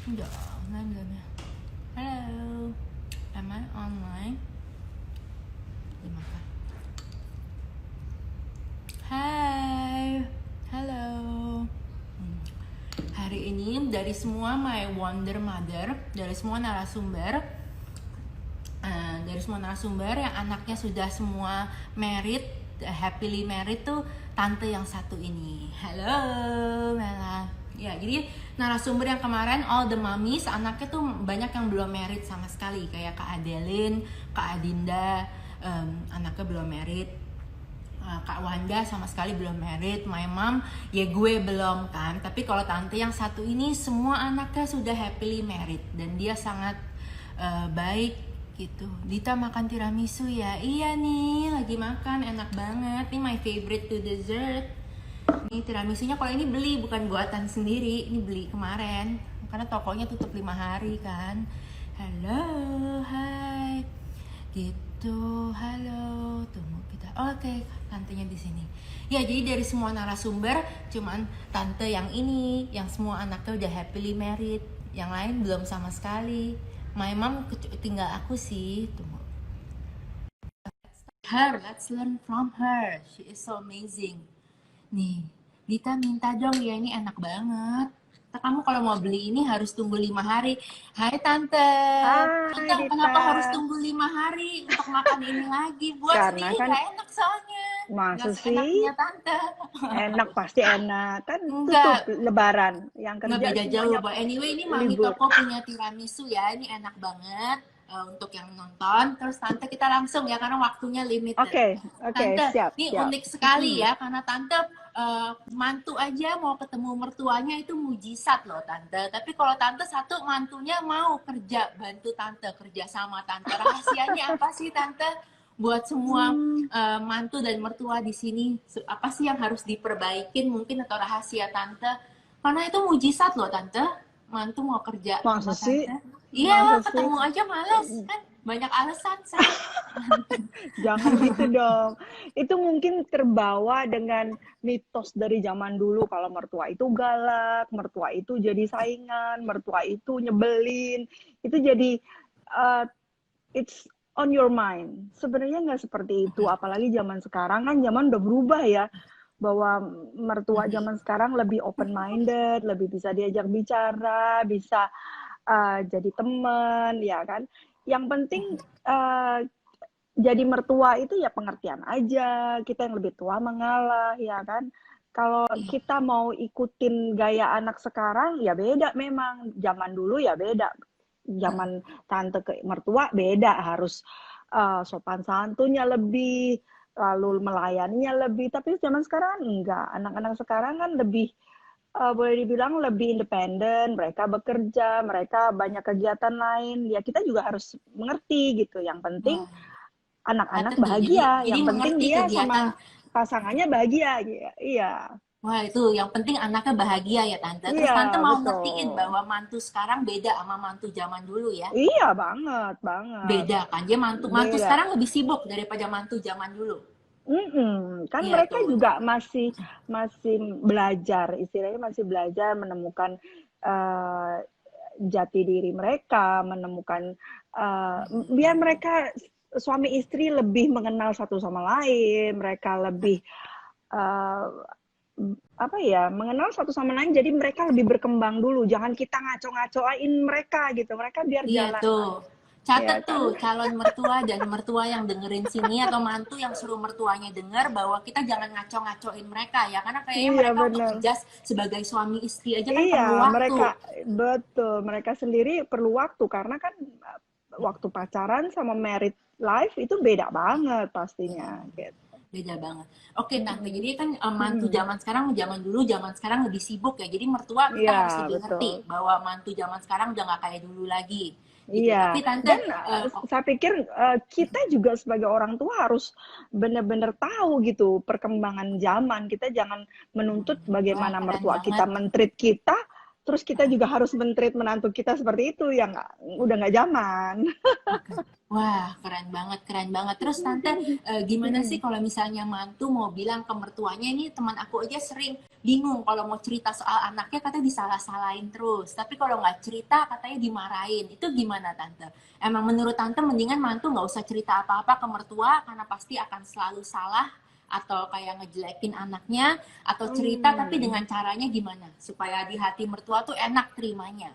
Udah online belum ya? Halo, am I online? Dimakan. Hai, halo. Hari ini dari semua My Wonder Mother, dari semua narasumber yang anaknya sudah semua married, happily married tuh tante yang satu ini. Halo, Mela. Ya, jadi narasumber yang kemarin all the mummies, anaknya tuh banyak yang belum married sama sekali, kayak Kak Adeline, Kak Adinda, anaknya belum married. Kak Wanda sama sekali belum married, my mom ya gue belum kan. Tapi kalau tante yang satu ini semua anaknya sudah happily married dan dia sangat baik gitu. Dita makan tiramisu ya? Iya nih, lagi makan, enak banget. Ini my favorite to dessert. Nih tiramisunya kalau ini beli, bukan buatan sendiri. Ini beli kemarin karena tokonya tutup 5 hari kan. Halo, hai. Gitu, halo. Tunggu kita. Oke, tantenya di sini. Ya, jadi dari semua narasumber cuman tante yang ini yang semua anaknya udah happily married. Yang lain belum sama sekali. My mom tinggal aku sih. Tunggu. Let's learn from her. She is so amazing. Nih, Dita minta dong ya, ini enak banget. Kamu kalau mau beli ini harus tunggu 5 hari. Hai Tante. Hai Tante, Dita. kenapa harus tunggu 5 hari untuk makan ini lagi? Buat Karena sendiri kan nggak enak soalnya. Nggak masa seenak sih punya Tante. enak pasti enak kan tutup Enggak, Lebaran yang nggak kerja beda jauh. semuanya But anyway, ini Mami libur. Toko punya tiramisu ya. Ini enak banget untuk yang nonton. Terus Tante kita langsung ya, karena waktunya limited. Oke, Tante, siap ini siap. unik sekali ya, karena Tante mantu aja mau ketemu mertuanya itu mujizat loh Tante. Tapi kalau Tante satu mantunya mau kerja, bantu Tante, kerja sama Tante. Rahasianya apa sih Tante? Buat semua Hmm, mantu dan mertua di sini, apa sih yang harus diperbaikin mungkin, atau rahasia Tante? Karena itu mujizat loh Tante, mantu mau kerja masa sama sih Tante. Iya, masa sih ketemu aja males kan, banyak alasan say. jangan gitu dong. Itu mungkin terbawa dengan mitos dari zaman dulu kalau mertua itu galak, mertua itu jadi saingan, mertua itu nyebelin. Itu jadi uh, it's on your mind. Sebenarnya nggak seperti itu. Apalagi zaman sekarang kan zaman udah berubah ya. Bahwa mertua zaman sekarang lebih open minded, lebih bisa diajak bicara, bisa jadi teman, ya kan. Yang penting uh, jadi mertua itu ya pengertian aja. Kita yang lebih tua mengalah, ya kan. Kalau kita mau ikutin gaya anak sekarang, ya beda memang. Zaman dulu ya beda. Zaman tante ke mertua beda, harus sopan santunnya lebih, lalu melayaninya lebih. Tapi zaman sekarang enggak. Anak-anak sekarang kan lebih boleh dibilang lebih independen. Mereka bekerja, mereka banyak kegiatan lain. Ya kita juga harus mengerti gitu. Yang penting Wah, anak-anak catet nih, bahagia. jadi Yang penting mengerti dia sama kegiatan. pasangannya bahagia. Iya, Wah, itu yang penting anaknya bahagia ya Tante. Terus iya Tante mau ngertiin betul. bahwa mantu sekarang beda sama mantu zaman dulu ya. Iya banget, banget. Beda kan, dia mantu mantu Beda. sekarang lebih sibuk daripada mantu zaman dulu. Kan Iya mereka tuh. juga masih masih belajar, istilahnya masih belajar menemukan uh, jati diri mereka, menemukan biar mereka suami istri lebih mengenal satu sama lain, mereka lebih uh, apa ya, mengenal satu sama lain, jadi mereka lebih berkembang dulu, jangan kita ngaco-ngacoin mereka gitu, mereka biar Iya jalan tuh. lah, Catet ya tuh kan. calon mertua dan mertua yang dengerin sini, atau mantu yang suruh mertuanya denger, bahwa kita jangan ngaco-ngacoin mereka ya, karena kayaknya Iya mereka untuk benar. adjust sebagai suami istri aja kan Iya, perlu waktu. mereka betul, mereka sendiri perlu waktu karena kan waktu pacaran sama married life itu beda banget pastinya gitu. Beda banget. Oke Tante, Mm-mm. jadi kan mantu Mm-mm. zaman sekarang, zaman dulu, zaman sekarang lebih sibuk ya. Jadi mertua kita Iya, harus lebih ngerti betul. bahwa mantu zaman sekarang udah nggak kayak dulu lagi gitu. Tapi Iya, Tante, dan saya pikir kita juga sebagai orang tua harus benar-benar tahu gitu perkembangan zaman. Kita jangan menuntut wah bagaimana keren mertua kita banget. men-treat kita, terus kita juga harus men-treat menantu kita seperti itu, ya udah nggak zaman. Oke. Wah, keren banget, keren banget. Terus Tante, gimana sih kalau misalnya mantu mau bilang ke mertuanya, ini teman aku aja sering bingung kalau mau cerita soal anaknya katanya disalah-salahin terus. Tapi kalau nggak cerita katanya dimarahin. Itu gimana Tante? Emang menurut Tante mendingan mantu nggak usah cerita apa-apa ke mertua karena pasti akan selalu salah atau kayak ngejelekin anaknya, atau cerita tapi dengan caranya gimana supaya di hati mertua tuh enak terimanya.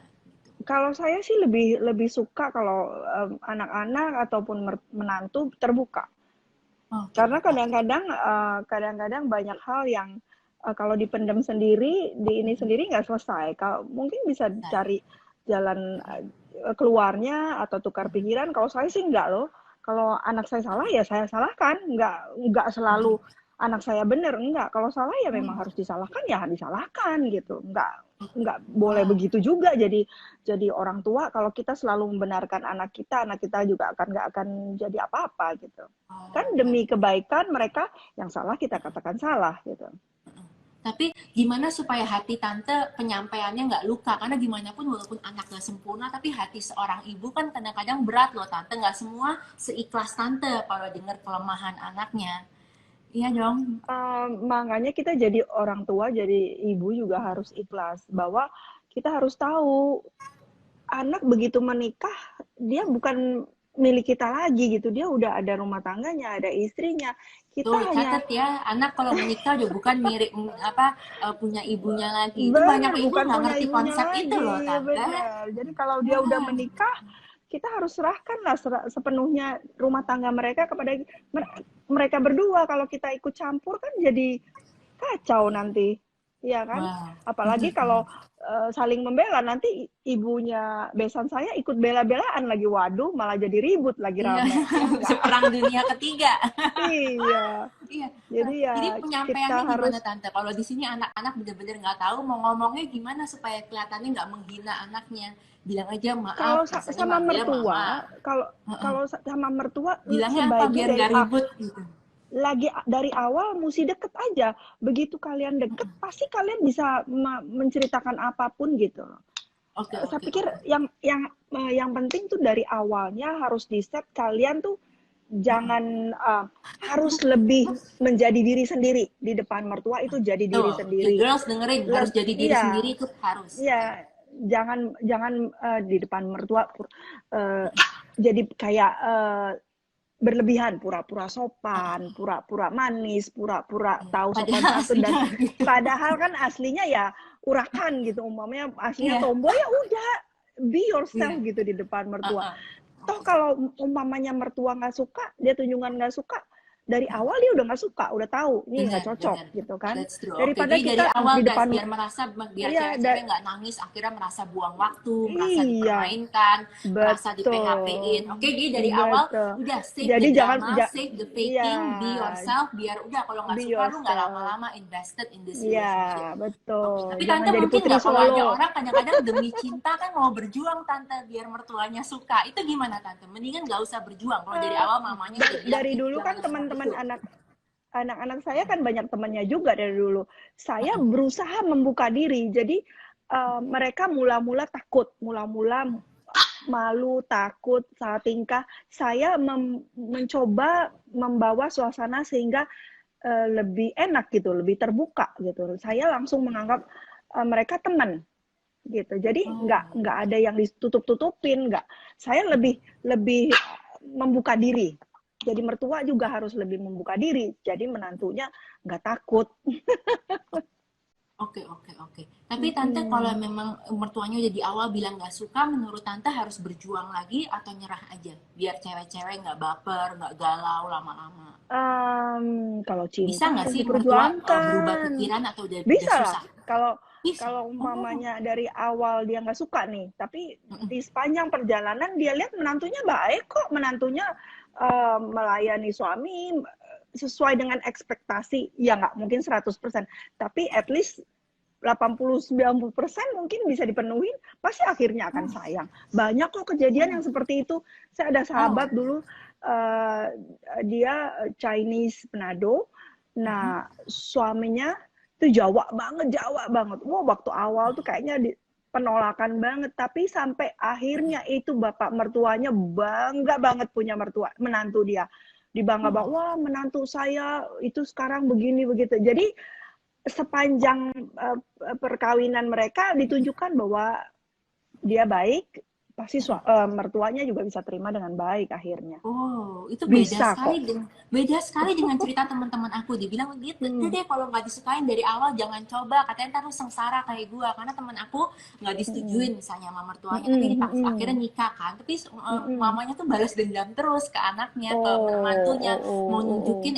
Kalau saya sih lebih suka kalau anak-anak ataupun menantu terbuka. Oke, Karena oke. kadang-kadang banyak hal yang kalau dipendam sendiri, di ini sendiri nggak selesai. Kalau mungkin bisa Nah, cari jalan keluarnya atau tukar pikiran. Kalau saya sih nggak loh. Kalau anak saya salah ya saya salahkan. Nggak selalu anak saya benar. Enggak. Kalau salah ya memang harus disalahkan ya disalahkan gitu. Nggak boleh wah, begitu juga. Jadi orang tua kalau kita selalu membenarkan anak kita juga nggak akan jadi apa-apa gitu. Kan oh, demi baik. kebaikan mereka, yang salah kita katakan salah gitu. Tapi gimana supaya hati tante penyampaiannya nggak luka? Karena gimana pun walaupun anak nggak sempurna, tapi hati seorang ibu kan kadang-kadang berat loh tante. Nggak semua seikhlas tante kalau dengar kelemahan anaknya. Iya dong. Makanya kita jadi orang tua, jadi ibu juga harus ikhlas bahwa kita harus tahu anak begitu menikah dia bukan milik kita lagi gitu. Dia udah ada rumah tangganya, ada istrinya. Kita Tuh, hanya catat ya, anak kalau menikah udah bukan mirip apa punya ibunya lagi. Itu banyak benar ibu bukan nggak punya ngerti ibunya konsep itu loh, lagi, tante. benar. Jadi kalau dia udah Wah, menikah, kita harus serahkanlah sepenuhnya rumah tangga mereka kepada mereka berdua. Kalau kita ikut campur kan jadi kacau nanti, iya kan? wah. Apalagi kalau saling membela, nanti ibunya besan saya ikut bela-belaan lagi, waduh, malah jadi ribut lagi Iya, rame, ya enggak? seperang dunia ketiga. Iya, Iya. jadi ya Jadi kita penyampaiannya harus gimana tante? Kalau di sini anak-anak bener-bener nggak tahu mau ngomongnya gimana supaya kelihatannya nggak menghina anaknya. Bilang aja maaf, kalau biasanya sama manggilnya mama. mertua, kalau Heeh. kalau sama mertua Bilangnya apa sebaiknya biar nggak ribut gitu. dari awal mesti deket aja. Begitu kalian deket, pasti kalian bisa menceritakan apapun gitu. Oke, Saya oke, pikir oke. yang penting tuh dari awalnya harus di set kalian tuh jangan harus lebih menjadi diri sendiri di depan mertua, itu jadi diri Tuh, oke, sendiri. girls dengerin harus jadi diri Iya, sendiri itu harus. Oke. iya, jangan jangan di depan mertua uh, jadi kayak berlebihan, pura-pura sopan, pura-pura manis, pura-pura Iya. tahu sopan Padahal santun, dan aslinya gitu. padahal kan aslinya ya urakan gitu, umpamanya aslinya Iya, tomboy, ya udah be yourself iya. gitu di depan mertua. Heeh. Toh Oke. kalau umpamanya mertua nggak suka, dia tunjungan nggak suka, dari awal dia udah nggak suka, udah tahu ini nggak Benar, benar. cocok gitu kan. That's true. Oke, Daripada jadi dari kita awal di guys, depan, biar iya, cewek-cewek nggak nangis, akhirnya merasa buang waktu, merasa iya, dipermainkan, merasa di PHP-in. betul, Oke, jadi dari awal betul. udah save Jadi the jangan, drama, save the iya, faking, be yourself, biar udah kalau nggak be suka lu nggak yourself. lama-lama invested in this Iya, relationship. Oke, betul. tapi Jangan tante jadi mungkin putri nggak kalau ada Solo. orang kadang-kadang demi cinta kan mau berjuang tante biar mertuanya suka. Itu gimana tante? Mendingan nggak usah berjuang. Kalau dari Eh, awal mamanya udah bilang, dari ih dulu kan jangan semua teman-teman itu. anak-anak saya kan banyak temannya juga dari dulu. Saya berusaha membuka diri. Jadi mereka mula-mula takut, mula-mula malu, takut, salah tingkah. Saya mencoba membawa suasana sehingga lebih enak gitu, lebih terbuka gitu. Saya langsung menganggap mereka teman gitu. Jadi Oh, nggak ada yang ditutup-tutupin, nggak. Saya lebih lebih membuka diri. Jadi mertua juga harus lebih membuka diri. Jadi menantunya nggak takut. oke, oke, oke. Tapi tante kalau memang mertuanya udah di awal bilang nggak suka, menurut tante harus berjuang lagi atau nyerah aja, biar cewek-cewek nggak baper, nggak galau lama-lama. Kalau Bisa cinta nggak harus sih mertua berubah diperjuangkan. pikiran atau udah Bisa lah. susah? Kalau Bisa. kalau Oh, umpamanya dari awal dia nggak suka nih, tapi di sepanjang perjalanan dia lihat menantunya baik kok, menantunya melayani suami sesuai dengan ekspektasi. Ya nggak mungkin 100%, tapi at least 80-90% mungkin bisa dipenuhi, pasti akhirnya akan sayang. Banyak kok kejadian yang seperti itu. Saya ada oh, sahabat dulu, uh, dia Chinese Manado. Nah, suaminya itu Jawa banget, Jawa banget. Wah, waktu awal tuh kayaknya penolakan banget, tapi sampai akhirnya itu bapak mertuanya bangga banget punya menantu dia. Dibangga Oh, banget, wah menantu saya itu sekarang begini begitu. Jadi sepanjang perkawinan mereka ditunjukkan bahwa dia baik, pasti mertuanya juga bisa terima dengan baik akhirnya. oh, itu Bisa kok. beda sekali dengan cerita teman-teman aku. Dibilang dia Hmm. deh kalau nggak disukain dari awal jangan coba. Katanya ntar lu sengsara kayak gua. Karena teman aku nggak Mm-mm. disetujuin misalnya sama mertuanya, tapi Mm-mm. dipaksa akhirnya Mm-mm. nikah kan. Tapi Mm-mm. mamanya tuh balas dendam terus ke anaknya, ke Oh, mantunya, oh, oh, mau oh, oh. nunjukin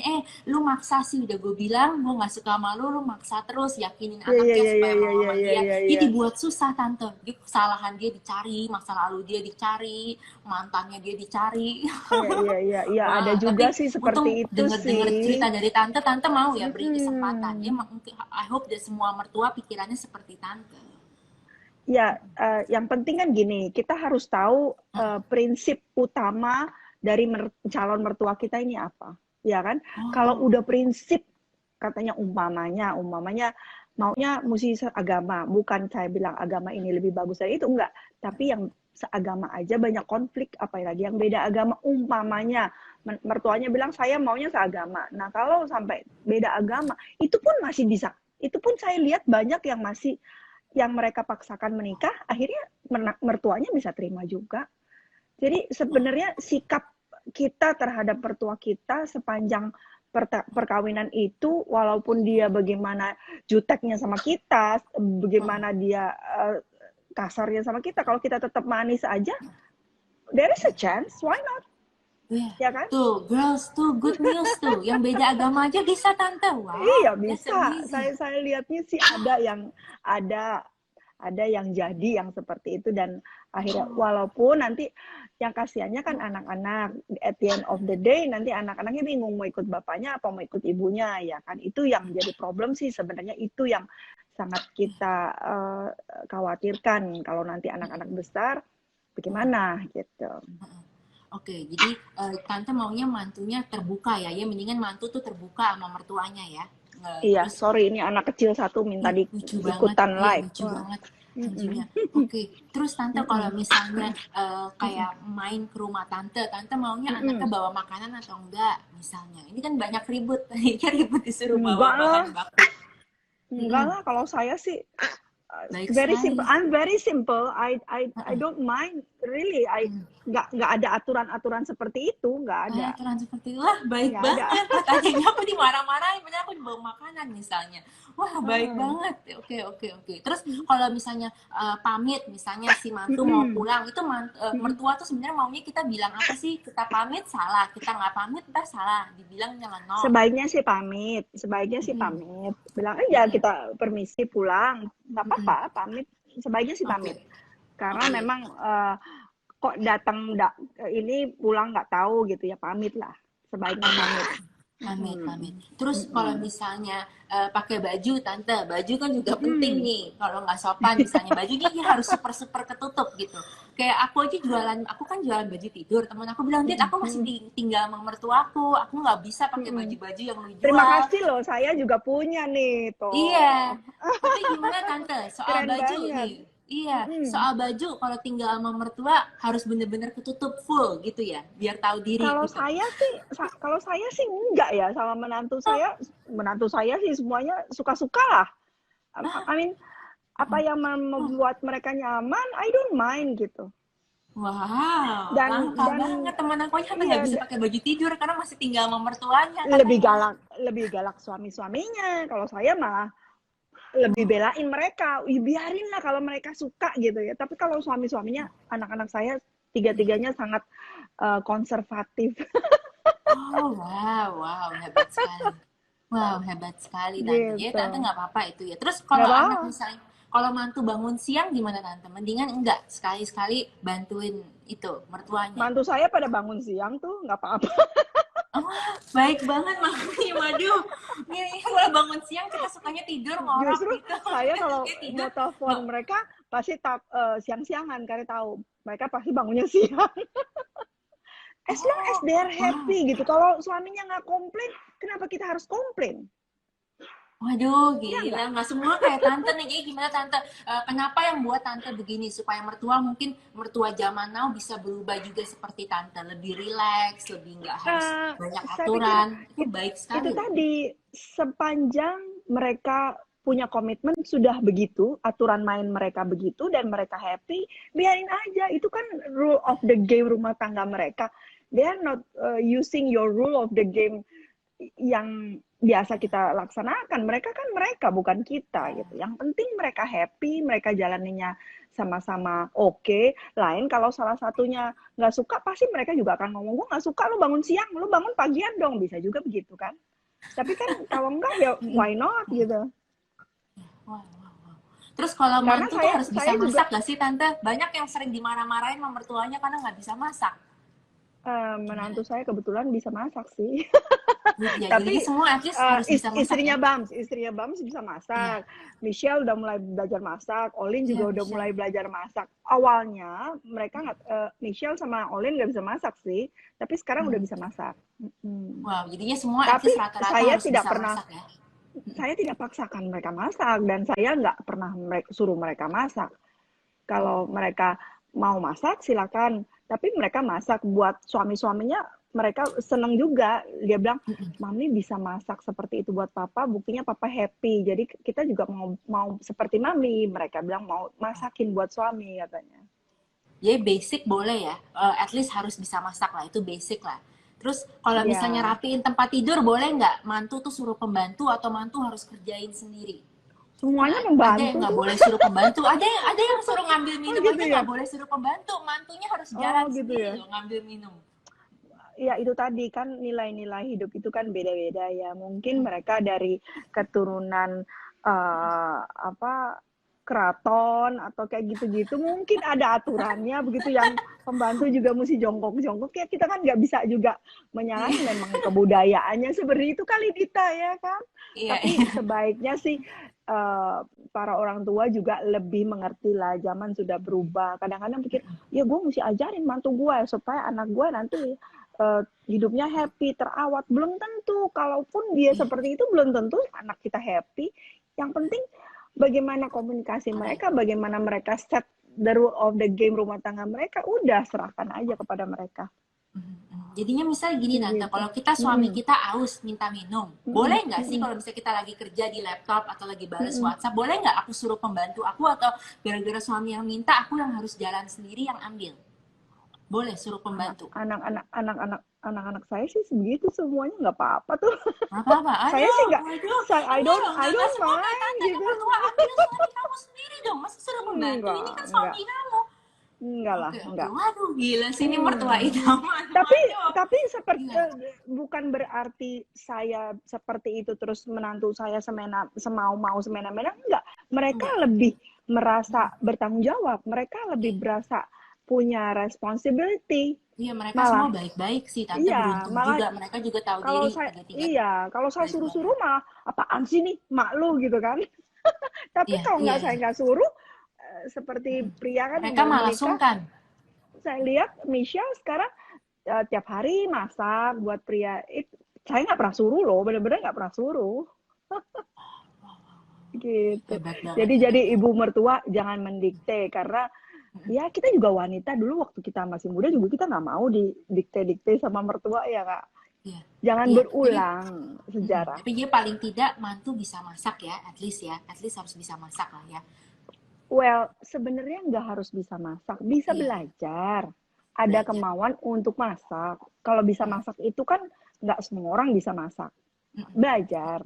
lu maksa sih udah gue bilang gue nggak suka sama lu maksa terus yakinin Ya, ya, anaknya ya, ya, supaya ya, mau ya, sama ya, dia. ya, Jadi ya. dibuat susah tante. Dia kesalahan dia dicari, masa lalu dia dicari, mantannya dia dicari. Iya, iya, iya, iya, ada Wah, juga tapi sih seperti untung itu denger-denger cerita sih. dari tante, tante mau ya beri kesempatan. Ya, Mm-mm. I hope that semua mertua pikirannya seperti tante. Ya, yang penting kan gini, kita harus tahu prinsip utama dari calon mertua kita ini apa, ya kan? Kalau Oh, udah prinsip, katanya umpamanya maunya mesti seagama, bukan saya bilang agama ini lebih bagus dari itu, enggak. Tapi yang seagama aja banyak konflik, apalagi yang beda agama, umpamanya mertuanya bilang saya maunya seagama. Nah, kalau sampai beda agama, itu pun masih bisa. Itu pun saya lihat banyak yang masih yang mereka paksakan menikah, akhirnya mertuanya bisa terima juga. Jadi sebenarnya sikap kita terhadap mertua kita sepanjang perkawinan itu, walaupun dia bagaimana juteknya sama kita, oh, bagaimana dia kasarnya sama kita, kalau kita tetap manis aja, there is a chance, why not? yeah. Ya kan? Tuh, girls, tuh good news tuh. Yang beda agama aja bisa tante. Iya Wow, that's bisa. amazing. Saya lihatnya sih ada ada yang jadi yang seperti itu dan akhirnya Oh, walaupun nanti yang kasihannya kan anak-anak at the end of the day nanti anak-anaknya bingung mau ikut bapaknya apa mau ikut ibunya ya kan itu yang jadi problem sih sebenarnya itu yang sangat kita khawatirkan kalau nanti anak-anak besar bagaimana gitu. oke, jadi tante maunya mantunya terbuka ya. Ya mendingan mantu tuh terbuka sama mertuanya ya. Iya, Terus sorry ini anak kecil satu minta ih, lucu banget, ikutan iya live. lucu Wah. banget Mm-mm. anjingnya. Oke, terus tante kalau Mm-mm. misalnya Mm-mm. kayak main ke rumah tante, tante maunya anaknya Mm-mm. bawa makanan atau enggak? Misalnya, ini kan banyak ribut, tadinya ribut disuruh bawa Enggak bahan lah, baku. enggak Mm-mm, lah kalau saya sih baik very simple. sekali. I'm very simple. I don't mind really. Nggak ada aturan-aturan seperti itu. Nggak ada. Aturan seperti itu, wah baik Nggak ada. banget. Tadinya aku dimarah-marahin, padahal aku dibawa makanan misalnya. Wah baik banget. Oke oke oke. Terus kalau misalnya pamit, misalnya si mantu mau pulang, itu mertua tuh sebenarnya maunya kita bilang apa sih? Kita pamit salah, kita nggak pamit ntar salah. Dibilang jangan no. Sebaiknya sih pamit. Sebaiknya sih Mm-mm, pamit. Bilang aja mm-mm, kita permisi pulang. Nggak mm-mm. apa-apa pamit. Sebaiknya sih Oke pamit. Karena oke. memang kok datang ini pulang nggak tahu gitu ya pamit lah. Sebaiknya Pamit. pamit. Pamit, Mm-mm. pamit. Terus kalau Mm-mm. misalnya pakai baju, tante, baju kan juga penting Mm-mm. nih. Kalau nggak sopan, misalnya bajunya ya harus super super ketutup gitu. Kayak aku aja jualan, aku kan jualan baju tidur. Temen aku bilang, Dit, aku masih Mm-mm. tinggal sama mertuaku. Aku nggak bisa pakai Mm-mm. baju-baju yang lu Terima jual. kasih loh, saya juga punya nih, Iya, toh. tapi gimana tante soal Keren baju banget. nih? Iya, Mm-mm. soal baju kalau tinggal sama mertua harus bener-bener ketutup full gitu ya, biar tahu diri gitu. Kalau saya sih enggak ya sama menantu saya sih semuanya suka-suka lah. I mean, apa yang membuat mereka nyaman, I don't mind gitu. Wow, Dan langka dan banget teman aku aja sampai nggak iya bisa pakai baju tidur karena masih tinggal sama mertuanya katanya. lebih galak suami-suaminya. Kalau saya malah lebih belain mereka. Biarin lah kalau mereka suka gitu ya. Tapi kalau suami-suaminya, anak-anak saya tiga-tiganya sangat konservatif Oh wow, wow hebat sekali. Wow hebat sekali tante. Jadi gitu. tante nggak apa-apa itu ya. Terus Nggak kalau anak apa. misalnya, kalau mantu bangun siang gimana tante? Mendingan enggak sekali-sekali bantuin itu mertuanya. Mantu saya pada bangun siang tuh nggak apa-apa. Oh, baik banget Mami. Waduh, ini kalau bangun siang kita sukanya tidur ngorok Justru gitu. saya Kita kalau sukanya tidur. mau telepon mereka pasti siang-siangan karena tahu mereka pasti bangunnya siang. As long as Oh, they're wow. happy gitu. Kalau suaminya nggak komplain, kenapa kita harus komplain? Waduh, Ya nggak? gila. Nggak semua kayak tante nih. Jadi gimana tante? Kenapa yang buat tante begini? Supaya mertua mungkin mertua zaman now bisa berubah juga seperti tante. Lebih rileks, lebih nggak harus Eh, banyak saya pikir aturan. Itu baik itu sekali loh. tadi, sepanjang mereka punya komitmen sudah begitu, aturan main mereka begitu dan mereka happy, biarin aja. Itu kan rule of the game rumah tangga mereka. They are not using your rule of the game yang biasa kita laksanakan. Mereka kan mereka, bukan kita gitu. Yang penting mereka happy, mereka jalaninya sama-sama oke. Lain kalau salah satunya nggak suka, pasti mereka juga akan ngomong, gue nggak suka lo bangun siang, lo bangun pagian dong. Bisa juga begitu kan. Tapi kan kalau enggak ya why not gitu. Wah, wah, wah. Terus kalau Karena mantu tuh saya harus bisa saya juga masak gak sih tante? Banyak yang sering dimarah-marahin sama mertuanya karena nggak bisa masak. Gimana? menantu saya kebetulan bisa masak sih. Ya, jadi Tapi semua at least harus bisa masak ya. istrinya Bams bisa Iya, masak. Michelle udah mulai belajar masak. Olin iya juga udah Michelle. mulai belajar masak. Awalnya mereka nggak, Michelle sama Olin nggak bisa masak sih. Tapi sekarang udah Hmm. bisa masak. Mm. Wow, jadinya semua at Tapi least rata-rata saya harus tidak bisa pernah, masak ya. saya tidak paksakan mereka masak dan saya nggak pernah suruh mereka masak. Kalau mereka mau masak silakan, tapi mereka masak buat suami-suaminya, mereka seneng juga. Dia bilang, "Mami bisa masak seperti itu buat papa, buktinya papa happy. Jadi kita juga mau mau seperti mami." Mereka bilang mau masakin buat suami katanya. Jadi basic boleh ya, at least harus bisa masak lah, itu basic lah. Terus kalau misalnya Ya, rapiin tempat tidur boleh nggak mantu tuh suruh pembantu atau mantu harus kerjain sendiri? Kan semuanya ada yang membantu nggak tuh. boleh suruh pembantu, ada yang suruh ngambil Oh minum gitu aja ya. nggak boleh suruh pembantu, mantunya harus Oh jalan gitu sendiri ya. loh ngambil minum. Ya itu tadi kan nilai-nilai hidup itu kan beda-beda ya. Mungkin mereka dari keturunan apa keraton atau kayak gitu-gitu mungkin ada aturannya begitu yang pembantu juga mesti jongkok-jongkok ya kita kan nggak bisa juga menyalahi Iya, memang kebudayaannya seperti itu kali Dita ya kan. iya, Tapi sebaiknya sih eh, para orang tua juga lebih mengerti lah zaman sudah berubah. Kadang-kadang pikir ya gue mesti ajarin mantu gue supaya anak gue nanti hidupnya happy, terawat. Belum tentu. Kalaupun dia iya, seperti itu, belum tentu anak kita happy. Yang penting bagaimana komunikasi boleh. mereka, bagaimana mereka set the rule of the game rumah tangga mereka. Udah serahkan aja kepada mereka. Jadinya misalnya gini tante, Gitu. kalau kita suami Mm-mm. kita aus minta minum, Mm-mm. boleh nggak sih Mm-mm. kalau misalnya kita lagi kerja di laptop atau lagi balas Mm-mm. WhatsApp, boleh nggak aku suruh pembantu aku atau gara-gara suami yang minta aku yang harus jalan sendiri yang ambil? Boleh suruh pembantu. Anak-anak saya sih sebegitu semuanya nggak apa-apa tuh. Nggak apa-apa. Saya sih Aduh, nggak, waduh. I Enggak don't loh, I nggak don't semua kayak mind tante nih gitu. mertua ambil suami kamu sendiri dong. Masa suruh pembantu? Ini kan Enggak, suami kamu. enggak lah, Oke, oke. enggak. Waduh, gila sini mertua Hmm. idaman. Tapi Waduh. tapi seperti Gila. bukan berarti saya seperti itu terus menantu saya semau-mau semena-mena enggak. Mereka Enggak. lebih merasa bertanggung jawab, mereka lebih berasa punya responsibility. Iya, mereka semua Malah baik-baik sih. Tante iya, beruntung malah juga. Mereka juga tahu kalau diri saya tiga-tiga. iya, kalau saya Baik banget. suruh-suruh malah apaan sih nih mak lu gitu kan. Tapi Iya, kalau iya, nggak saya iya. nggak suruh seperti pria kan yang Mereka baru malah menikah, sungkan. saya lihat Michelle sekarang tiap hari masak buat pria. Saya nggak pernah suruh loh, bener-bener nggak pernah suruh. Gitu. Hebat banget, Jadi hebat banget. ibu mertua jangan mendikte karena ya kita juga wanita dulu waktu kita masih muda juga kita nggak mau didikte-dikte sama mertua ya kak. Iya, Jangan iya. Jadi, berulang sejarah. tapi dia paling tidak mantu bisa masak ya, at least ya. At least harus bisa masak lah ya. Well, sebenarnya nggak harus bisa masak, bisa Iya, belajar. Ada belajar. kemauan untuk masak. Kalau bisa masak itu kan nggak semua orang bisa masak. Belajar,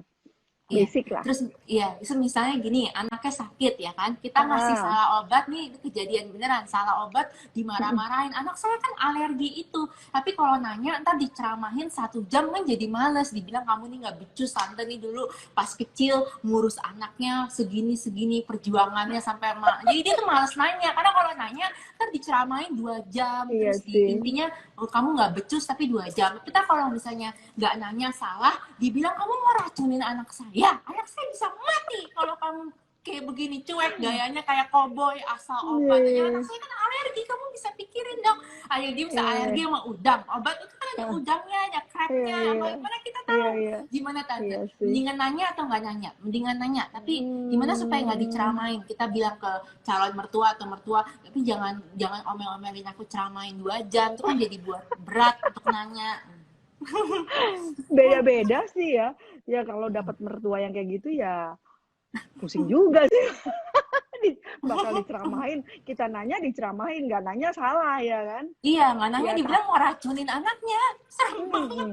Iya. basic lah. Terus iya, terus misalnya gini, anaknya sakit ya kan. Kita ngasih Ah, salah obat nih, itu kejadian beneran. Salah obat dimarah-marahin. Anak saya kan alergi itu. Tapi kalau nanya ntar diceramahin 1 jam kan jadi males. Dibilang kamu nih nggak becus, tante nih dulu pas kecil ngurus anaknya segini-segini perjuangannya sampai jadi dia tuh males nanya. Karena kalau nanya ntar diceramahin 2 jam. iya Terus sih. intinya oh, kamu nggak becus tapi 2 jam. Kita kalau misalnya nggak nanya salah, dibilang kamu mau racunin anak saya, anak saya bisa mati kalau kamu kayak begini cuek gayanya kayak koboi asal Iya, obat aja, iya, anak saya kan alergi, kamu bisa pikirin dong. Ayo dia bisa iya, alergi sama udang, obat itu kan ada iya, udangnya, ada iya, crabnya, iya. gimana kita Iya, iya. Gimana tante? Iya sih. Mendingan nanya atau nggak nanya? Mendingan nanya, tapi gimana supaya nggak diceramain? Kita bilang ke calon mertua atau mertua, tapi jangan omel-omelin aku ceramain 2 jam, itu kan jadi buat berat untuk nanya. Beda-beda sih ya. Ya kalau dapat mertua yang kayak gitu ya pusing juga sih. Bakal diceramain, kita nanya diceramain, nggak nanya salah ya kan? Iya, nggak nanya Ya dibilang mau racunin anaknya. Serem banget.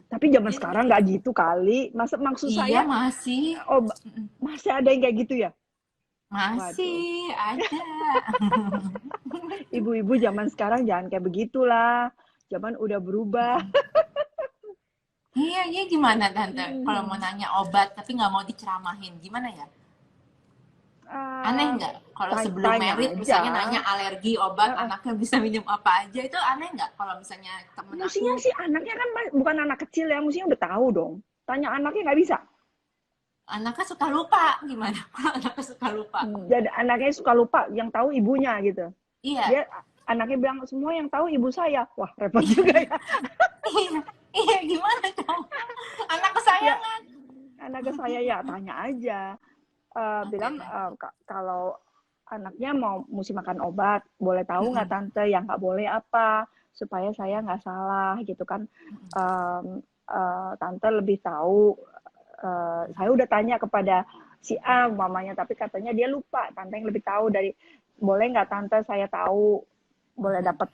Tapi zaman Jadi, sekarang nggak gitu kali. Maksud iya saya, masih, oh masih ada yang kayak gitu ya? Waduh, masih ada. ibu-ibu zaman sekarang jangan kayak begitulah. Zaman udah berubah. Iya, iya gimana tante? Kalau mau Hmm. nanya obat tapi nggak mau diceramahin, gimana ya? Aneh Ah, nggak? Kalau sebelum tanya merit aja. misalnya nanya alergi obat, Ah, ah. anaknya bisa minum apa aja, itu aneh nggak? Kalau misalnya temen aku, Mestinya sih anaknya kan bukan anak kecil ya, mestinya udah tahu dong. Tanya anaknya nggak bisa. anaknya suka lupa, gimana? Kalau anaknya suka lupa. Jadi anaknya suka lupa, yang tahu ibunya gitu. Iya, Dia anaknya bilang semua yang tahu ibu saya. Wah, repot juga ya. iya, iya gimana dong? Anak Ya, kesayangan. anaknya saya ya tanya aja. Oke, Bilang kalau anaknya mau mesti makan obat, boleh tahu nggak tante yang nggak boleh apa supaya saya nggak salah gitu kan. Tante lebih tahu. Saya udah tanya kepada si A mamanya, tapi katanya dia lupa. Tante yang lebih tahu dari boleh nggak tante saya tahu, boleh dapat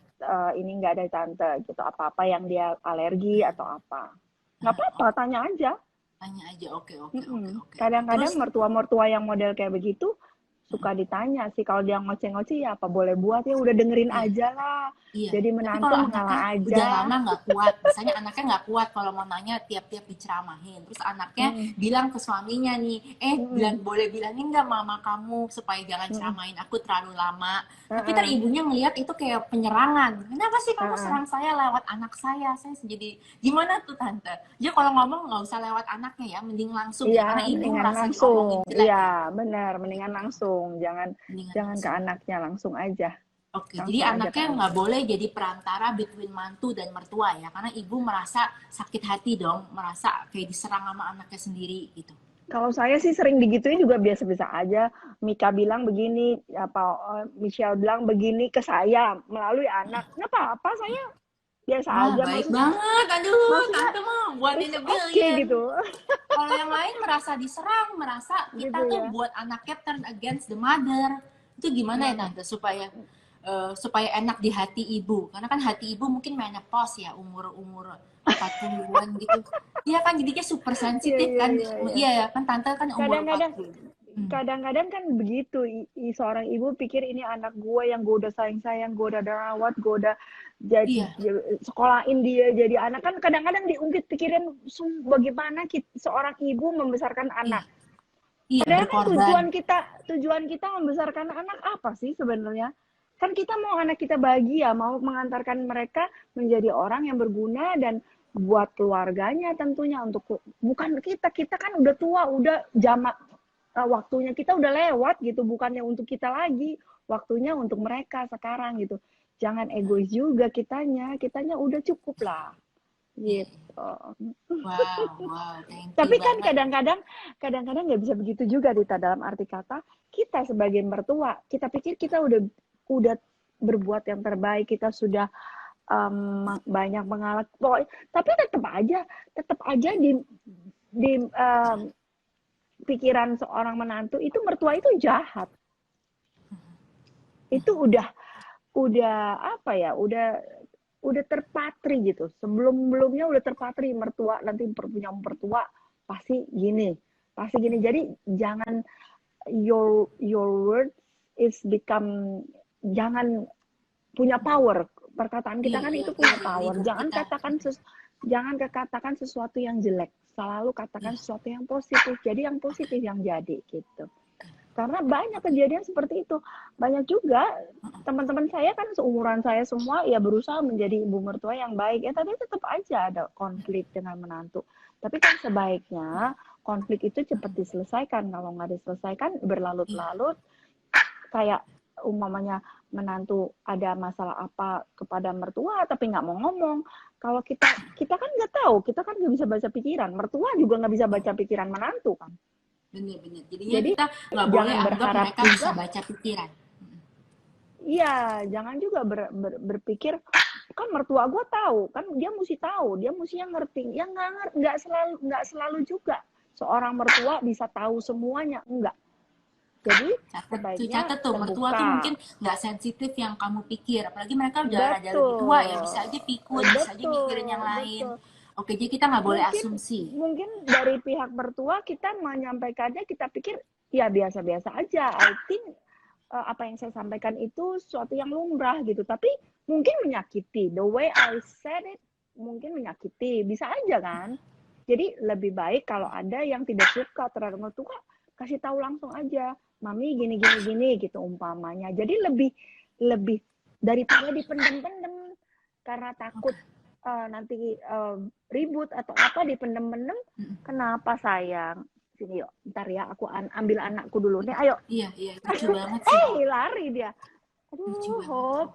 ini nggak dari tante gitu, apa-apa yang dia alergi atau apa. Nggak apa-apa, tanya aja. tanya aja. Oke, oke, oke, oke. Terus, Kadang-kadang mertua-mertua yang model kayak begitu suka ditanya sih, kalau dia ngoceh-ngoceh ya apa boleh buat, ya udah dengerin iya. aja lah. Iya, Jadi tapi menantu kalau anaknya mengalah udah aja. lama nggak kuat, misalnya anaknya nggak kuat kalau mau nanya tiap-tiap diceramahin, terus anaknya Mm, bilang ke suaminya nih, mm, boleh bilangin nggak mama kamu supaya jangan mm, ceramahin aku terlalu lama. Tapi ntar uh-uh, ibunya ngeliat itu kayak penyerangan. Kenapa sih kamu uh-uh. serang saya lewat anak saya jadi gimana tuh tante? Jadi kalau ngomong nggak usah lewat anaknya ya, mending langsung ya, Iya, karena ibu mendingan merasa langsung. diomongin jelek Iya, ya, benar, mendingan langsung. Jangan mendingan jangan ke langsung. anaknya, langsung aja. Oke, jadi Langsung aja ke anaknya nggak anaknya. boleh jadi perantara between mantu dan mertua ya, karena ibu merasa sakit hati dong, merasa kayak diserang sama anaknya sendiri gitu. Kalau saya sih sering digituin juga biasa-biasa aja. Mika bilang begini, Michelle bilang begini ke saya melalui anak. Nggak apa-apa, saya biasa Wah, aja. baik Maksudnya, banget. Aduh, maksudnya tante mah one in it's a okay billion. gitu, Kalau yang lain merasa diserang, merasa kita gitu tuh ya. buat anaknya turn against the mother. Itu gimana ya Nah, tante supaya enak di hati ibu? Karena kan hati ibu mungkin menopause ya, umur-umur 40-an gitu. Iya kan jadinya super iya sensitif iya kan. iya iya. Iya ya, kan tante kan umur Kadang-kadang 40. Hmm. kadang-kadang kan begitu, seorang ibu pikir ini anak gue yang gue udah sayang-sayang, gue udah rawat, gue udah Iya, sekolahin dia jadi anak. Kan kadang-kadang diungkit pikiran bagaimana seorang ibu membesarkan iya, anak. iya Padahal kan berkorban. tujuan kita membesarkan anak apa sih sebenarnya? Kan kita mau anak kita bahagia, mau mengantarkan mereka menjadi orang yang berguna dan buat keluarganya tentunya, untuk bukan kita kan udah tua, udah jamak, waktunya kita udah lewat gitu, bukannya untuk kita lagi, waktunya untuk mereka sekarang gitu. Jangan egois juga kitanya udah cukup lah Iya. gitu. Wow, wow, thank you Tapi kan banget. kadang-kadang nggak bisa begitu juga, Dita. Dalam arti kata, kita sebagai mertua, kita pikir kita udah berbuat yang terbaik, kita sudah banyak mengalah. Tapi tetap aja di pikiran seorang menantu itu mertua itu jahat. Itu udah apa ya? Udah terpatri gitu. Sebelumnya udah terpatri, mertua nanti punya mertua pasti gini, pasti gini. Jadi jangan your word is become, jangan punya power. Perkataan kita Iya, kan iya, itu punya jadi power. lidah kita. Jangan katakan sesuatu yang jelek. Selalu katakan Iya, sesuatu yang positif. Jadi yang positif yang jadi gitu. Karena banyak kejadian seperti itu. Banyak juga teman-teman saya kan seumuran saya semua ya berusaha menjadi ibu mertua yang baik. Ya tapi tetap aja ada konflik dengan menantu. Tapi kan sebaiknya konflik itu cepat diselesaikan. Kalau nggak diselesaikan iya, berlarut-larut, kayak umpamanya menantu ada masalah apa kepada mertua tapi nggak mau ngomong. Kalau kita kan nggak tahu, kita kan nggak bisa baca pikiran. Mertua juga nggak bisa baca pikiran menantu kan. Bener-bener. Jadinya Jadi kita nggak boleh jangan anggap berharap mereka bisa juga. baca pikiran. Iya, jangan juga berpikir kan mertua gue tahu, kan dia mesti tahu, dia mestinya ngerti. Ya nggak selalu juga seorang mertua bisa tahu semuanya, enggak. Jadi sebaiknya Catet tuh, mertua tuh terbuka. mungkin nggak sensitif yang kamu pikir. Apalagi mereka udah rada lebih tua ya, Betul, bisa aja pikun, bisa aja mikirin yang betul, lain. betul. Oke, jadi kita nggak boleh Mungkin asumsi. mungkin dari pihak mertua kita menyampaikannya kita pikir ya biasa-biasa aja. I think apa yang saya sampaikan itu sesuatu yang lumrah gitu, tapi mungkin menyakiti. The way I said it mungkin menyakiti, bisa aja kan. Jadi lebih baik kalau ada yang tidak suka terhadap mertua, kasih tahu langsung aja, mami gini gini gini gitu umpamanya. Jadi lebih lebih daripada dipendem-pendem karena takut nanti ribut atau apa dipendem-pendem. Kenapa sayang? Sini yuk, ntar ya aku ambil anakku dulu nih, ayo. Iya, iya, lucu banget sih. Lari dia. Lucu Aduh, banget. Hop.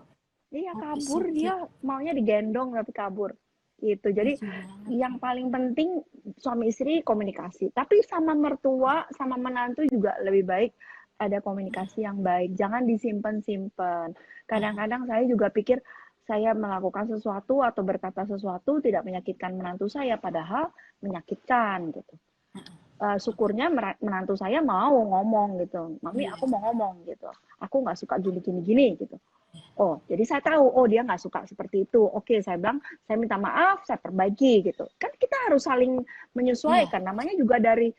Iya Hope is kabur so dia, cute. maunya digendong tapi kabur. Gitu. Jadi Lucu banget. yang paling penting suami istri komunikasi. Tapi sama mertua, sama menantu juga lebih baik ada komunikasi yang baik. Jangan disimpan-simpan. Kadang-kadang saya juga pikir saya melakukan sesuatu atau berkata sesuatu tidak menyakitkan menantu saya, padahal menyakitkan gitu. Syukurnya menantu saya mau ngomong gitu, mami Iya. aku mau ngomong gitu, aku nggak suka gini gitu. Oh, jadi saya tahu, oh dia nggak suka seperti itu. Oke, saya bilang, saya minta maaf, saya perbaiki gitu. Kan kita harus saling menyesuaikan. Namanya juga dari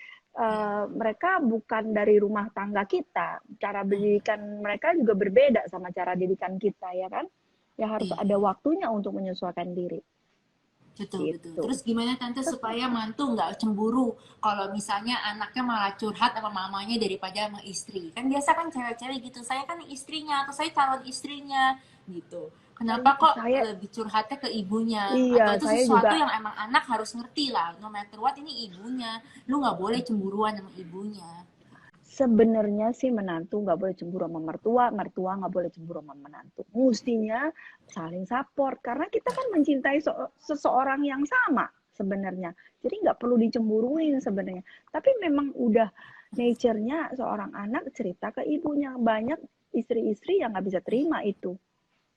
mereka bukan dari rumah tangga kita. Cara pendidikan mereka juga berbeda sama cara didikan kita, ya kan? Ya harus ada waktunya untuk menyesuaikan diri. Betul, Gitu. betul. Terus gimana Tante supaya mantu nggak cemburu kalau misalnya anaknya malah curhat sama mamanya daripada sama istri? Kan biasa kan cewek-cewek gitu, saya kan istrinya atau saya calon istrinya gitu. Kenapa kok lebih curhatnya ke ibunya? Iya, Atau itu saya sesuatu juga yang emang anak harus ngerti lah, no matter what ini ibunya. Lu nggak boleh cemburuan sama ibunya. sebenarnya sih menantu nggak boleh cemburu sama mertua, mertua nggak boleh cemburu sama menantu. Mestinya saling support karena kita kan mencintai seseorang yang sama sebenarnya. Jadi nggak perlu dicemburuin sebenarnya. Tapi memang udah nature-nya seorang anak cerita ke ibunya. Banyak istri-istri yang nggak bisa terima itu.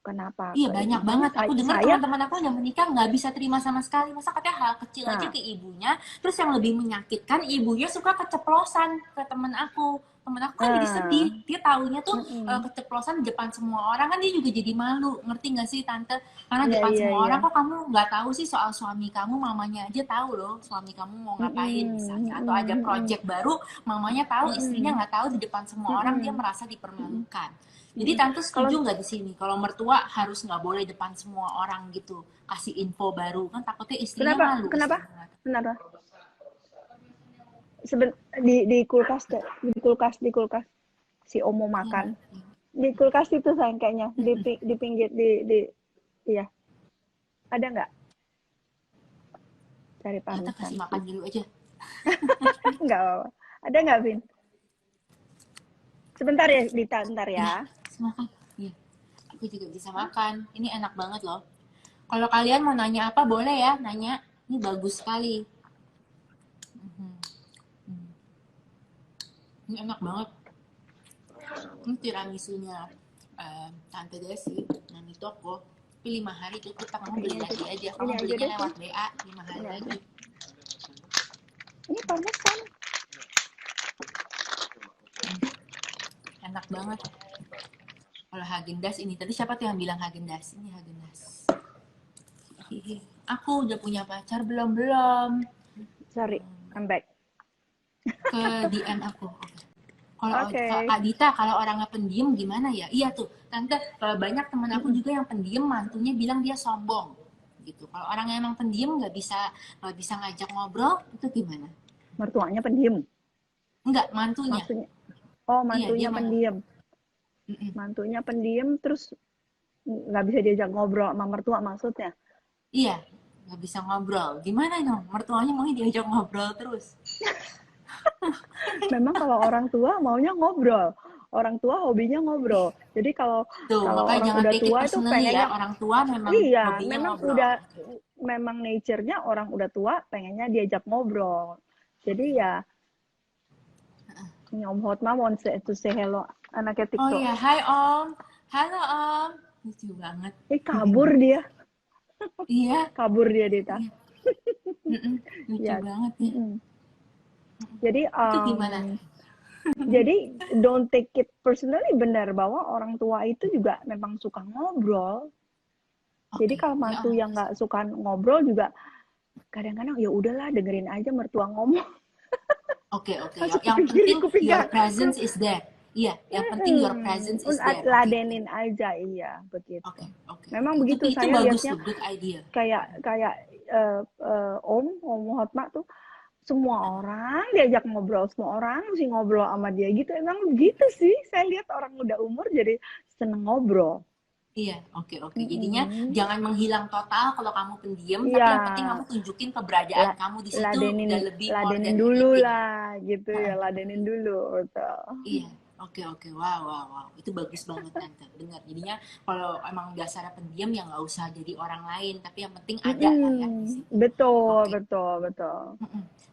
Kenapa? Iya banyak Makanya banget. Aku dengar saya teman-teman aku yang menikah nggak bisa terima sama sekali. Masa katanya hal kecil aja nah, ke ibunya. Terus yang lebih menyakitkan ibunya suka keceplosan ke temen aku. Temen aku kan jadi sedih. Dia taunya tuh keceplosan di depan semua orang kan dia juga jadi malu. Ngerti nggak sih tante? Karena depan semua orang kok kamu nggak tahu sih soal suami kamu. Mamanya aja tahu loh suami kamu mau ngapain misalnya. Atau ada project baru mamanya tahu istrinya nggak tahu di depan semua orang dia merasa dipermalukan. Jadi tante kalau setuju nggak di sini kalau mertua harus nggak boleh depan semua orang gitu kasih info baru kan takutnya istrinya kenapa malu kenapa istrinya. kenapa di kulkas di kulkas si Omo makan di kulkas itu sayang kayaknya di pinggir di iya ada nggak cari Kita panas kasih nanti makan dulu aja. nggak apa-apa ada nggak Vin sebentar ya Dita ntar ya Makan ya aku juga bisa makan ini enak banget loh kalau kalian mau nanya apa boleh ya nanya ini bagus sekali ini enak banget ini tiramisunya Tante Desi Nani Toko tapi 5 hari cukup kamu beli lagi aja kamu belinya lewat BA 5 hari lagi ini panas kan enak banget kalau Häagen-Dazs ini tadi siapa tuh yang bilang Häagen-Dazs ini Häagen-Dazs aku udah punya pacar belum sorry I'm back ke DM aku kalau Kak Dita kalau orangnya pendiam gimana ya iya tuh tante banyak temen aku juga yang pendiam mantunya bilang dia sombong gitu kalau orangnya emang pendiam nggak bisa ngajak ngobrol itu gimana mertuanya pendiam enggak mantunya mantunya pendiam mantunya pendiam terus nggak bisa diajak ngobrol sama mertua maksudnya iya nggak bisa ngobrol gimana dong mertuanya maunya diajak ngobrol terus memang kalau orang tua maunya ngobrol orang tua hobinya ngobrol jadi kalau tuh, orang udah tua itu pengennya ya, orang tua memang iya hobinya memang ngobrol. memang nature-nya orang udah tua pengennya diajak ngobrol. Jadi ya Om Hotma wants to say hello anaknya Oh TikTok. ya, hai Om. Halo Om. Lucu banget. Kabur dia. Iya. Kabur dia Dita. Iya. Lucu Ya. banget ya. Jadi Itu gimana? jadi don't take it personally, benar bahwa orang tua itu juga memang suka ngobrol. Jadi kalau mantu yang nggak suka ngobrol juga kadang-kadang ya udahlah dengerin aja mertua ngomong. Oke. Yang penting your presence is there. Iya, yang penting your presence is there. Ladenin aja, iya begitu. Oke. Memang begitu Itu saya bagus lihatnya. tuh, good idea. Kayak Om Hotma tuh semua orang diajak ngobrol, semua orang mesti ngobrol sama dia gitu. Emang begitu sih, saya lihat orang muda umur jadi seneng ngobrol. Iya, oke. Jadinya jangan menghilang total kalau kamu pendiam, tapi yang penting kamu tunjukin keberadaan kamu di situ dan lebih ladenin dulu lah, gitu ya, ladenin dulu, betul. Iya, oke. Wow. Itu bagus banget Tante, benar. Jadinya kalau emang dasarnya pendiam ya nggak usah jadi orang lain, tapi yang penting ada lah ya di situ. Betul.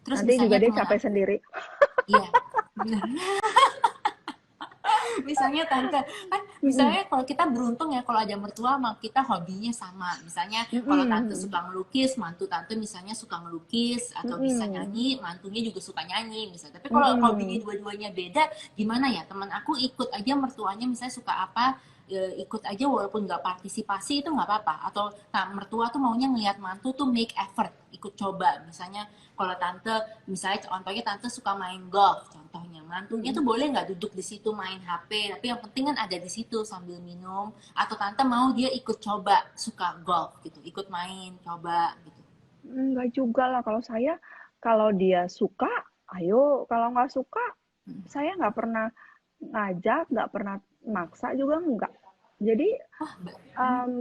Terus nanti juga dia capek sendiri. Iya, benar. Misalnya Tante, kan misalnya kalau kita beruntung ya kalau ada mertua sama kita hobinya sama. Misalnya kalau Tante suka ngelukis, mantu Tante misalnya suka ngelukis atau bisa nyanyi, mantunya juga suka nyanyi misalnya. Tapi kalau hobinya dua-duanya beda, gimana ya? Teman aku ikut aja mertuanya misalnya suka apa, ikut aja walaupun nggak partisipasi itu nggak apa-apa. Atau mertua tuh maunya ngelihat mantu tuh make effort, ikut coba. Misalnya kalau Tante, misalnya contohnya Tante suka main golf, contohnya mantunya tuh boleh nggak duduk di situ main HP, tapi yang penting kan ada di situ sambil minum. Atau Tante mau dia ikut coba suka golf gitu, ikut main, coba gitu. Enggak juga lah, kalau saya, kalau dia suka, ayo, kalau nggak suka, saya nggak pernah ngajak, nggak pernah maksa juga enggak. Jadi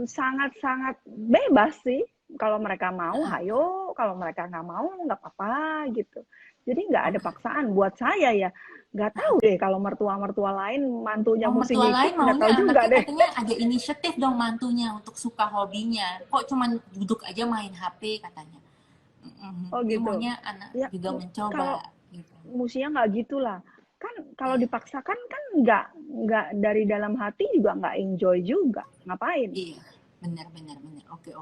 sangat-sangat bebas sih. Kalau mereka mau, ayo. Kalau mereka nggak mau, nggak apa-apa gitu. Jadi nggak ada paksaan. Buat saya ya, nggak tahu deh kalau mertua-mertua lain mantunya mesti mertua lain ngikut, nggak tahu maunya juga anaknya deh. katanya ada inisiatif dong mantunya untuk suka hobinya. Kok cuman duduk aja main HP katanya. Oh Dia gitu. maunya anak Ya, juga mencoba. kalau Gitu. mestinya nggak gitulah. Kan kalau dipaksakan kan nggak dari dalam hati juga nggak enjoy juga. Ngapain? Iya, benar. Oke.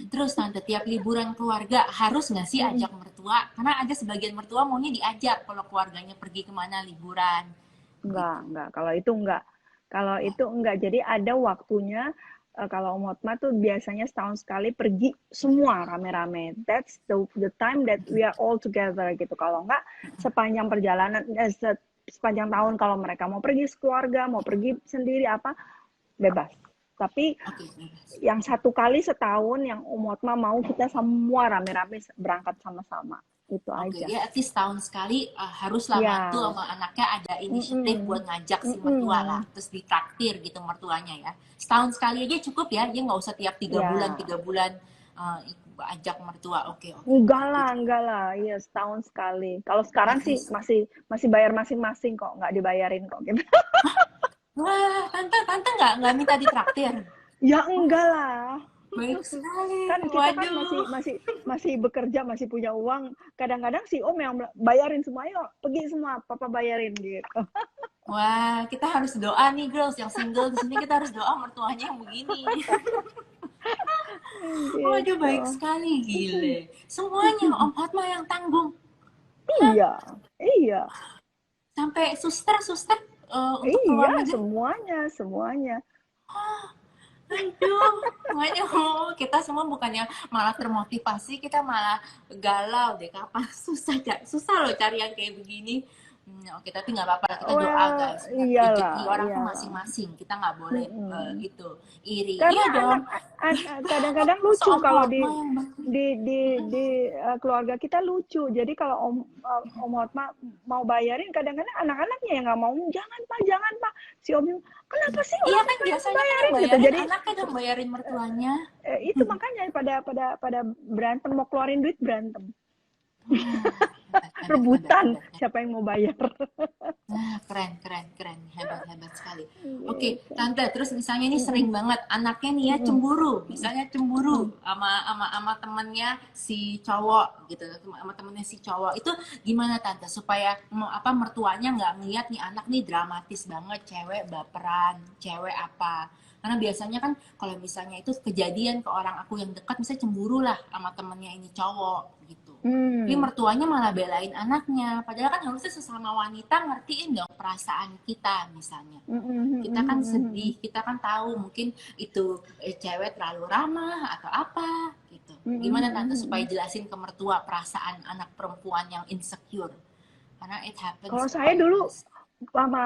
Terus Tante, tiap liburan keluarga harus nggak sih ajak mertua? Karena ada sebagian mertua maunya diajak kalau keluarganya pergi kemana liburan. Enggak. Kalau itu enggak. Kalau itu enggak. Jadi ada waktunya. Kalau Om Hotma tuh biasanya setahun sekali pergi semua rame-rame. That's the time that we are all together gitu. Kalau enggak sepanjang perjalanan, sepanjang tahun kalau mereka mau pergi sekeluarga, mau pergi sendiri apa, bebas. Tapi yang satu kali setahun yang Om Hotma mau kita semua rame-rame berangkat sama-sama. Itu aja. Ya at least tahun sekali haruslah mantu sama anaknya ada inisiatif buat ngajak si mertua lah, terus ditraktir gitu mertuanya ya. Setahun sekali aja cukup ya, dia nggak usah tiap 3 bulan ajak mertua. Oke. Enggak lah, iya setahun sekali. Kalau sekarang sih masih bayar masing-masing kok, nggak dibayarin kok gitu. Wah, tante nggak minta ditraktir? Ya enggak lah. Baik sekali. Kan kita kan masih bekerja, masih punya uang. Kadang-kadang si Om yang bayarin semua, yuk pergi semua, papa bayarin gitu. Wah, kita harus doa nih girls yang single di sini, kita harus doa mertuanya yang begini. Waduh, baik sekali, gile. Semuanya Om Hotma yang tanggung. Iya. Sampai suster untuk keluar negeri. Semuanya. Aduh, kita semua bukannya malah termotivasi, kita malah galau deh. Kapan susah loh cari yang kayak begini. Oke, tapi nggak apa-apa, kita doa guys. Rezeki orang tuh masing-masing, kita nggak boleh gitu iri. Karena iya dong. Kadang-kadang lucu kalau di keluarga kita lucu. Jadi kalau Om Hotma mau bayarin, kadang-kadang anak-anaknya yang nggak mau. Jangan pak. Si Om, kenapa sih? Iya kan biasanya bayarin gitu. Jadi anaknya dong bayarin mertuanya. Itu makanya pada berantem, mau keluarin duit berantem. rebutan hebat. siapa yang mau bayar. Nah, keren, keren, keren. Hebat, hebat sekali. Oke, Gitu. Tante, terus misalnya ini Mm-mm, sering banget anaknya nih ya mm-mm, cemburu. Misalnya mm-mm. cemburu sama temennya si cowok gitu, sama temennya si cowok. Itu gimana Tante supaya mertuanya nggak ngeliat nih anak nih dramatis banget, cewek baperan, cewek apa. Karena biasanya kan kalau misalnya itu kejadian ke orang aku yang dekat, misalnya cemburu lah sama temennya ini cowok gitu. Tapi Hmm. mertuanya malah belain anaknya. Padahal kan harusnya sesama wanita ngertiin dong perasaan kita misalnya. Mm-mm, Kita kan mm-mm, mm-mm, sedih, kita kan tahu mungkin itu cewek terlalu ramah atau apa gitu. mm-mm, Gimana Tante supaya mm-mm. jelasin ke mertua perasaan anak perempuan yang insecure? Karena it Kalau happens to saya all of dulu us. sama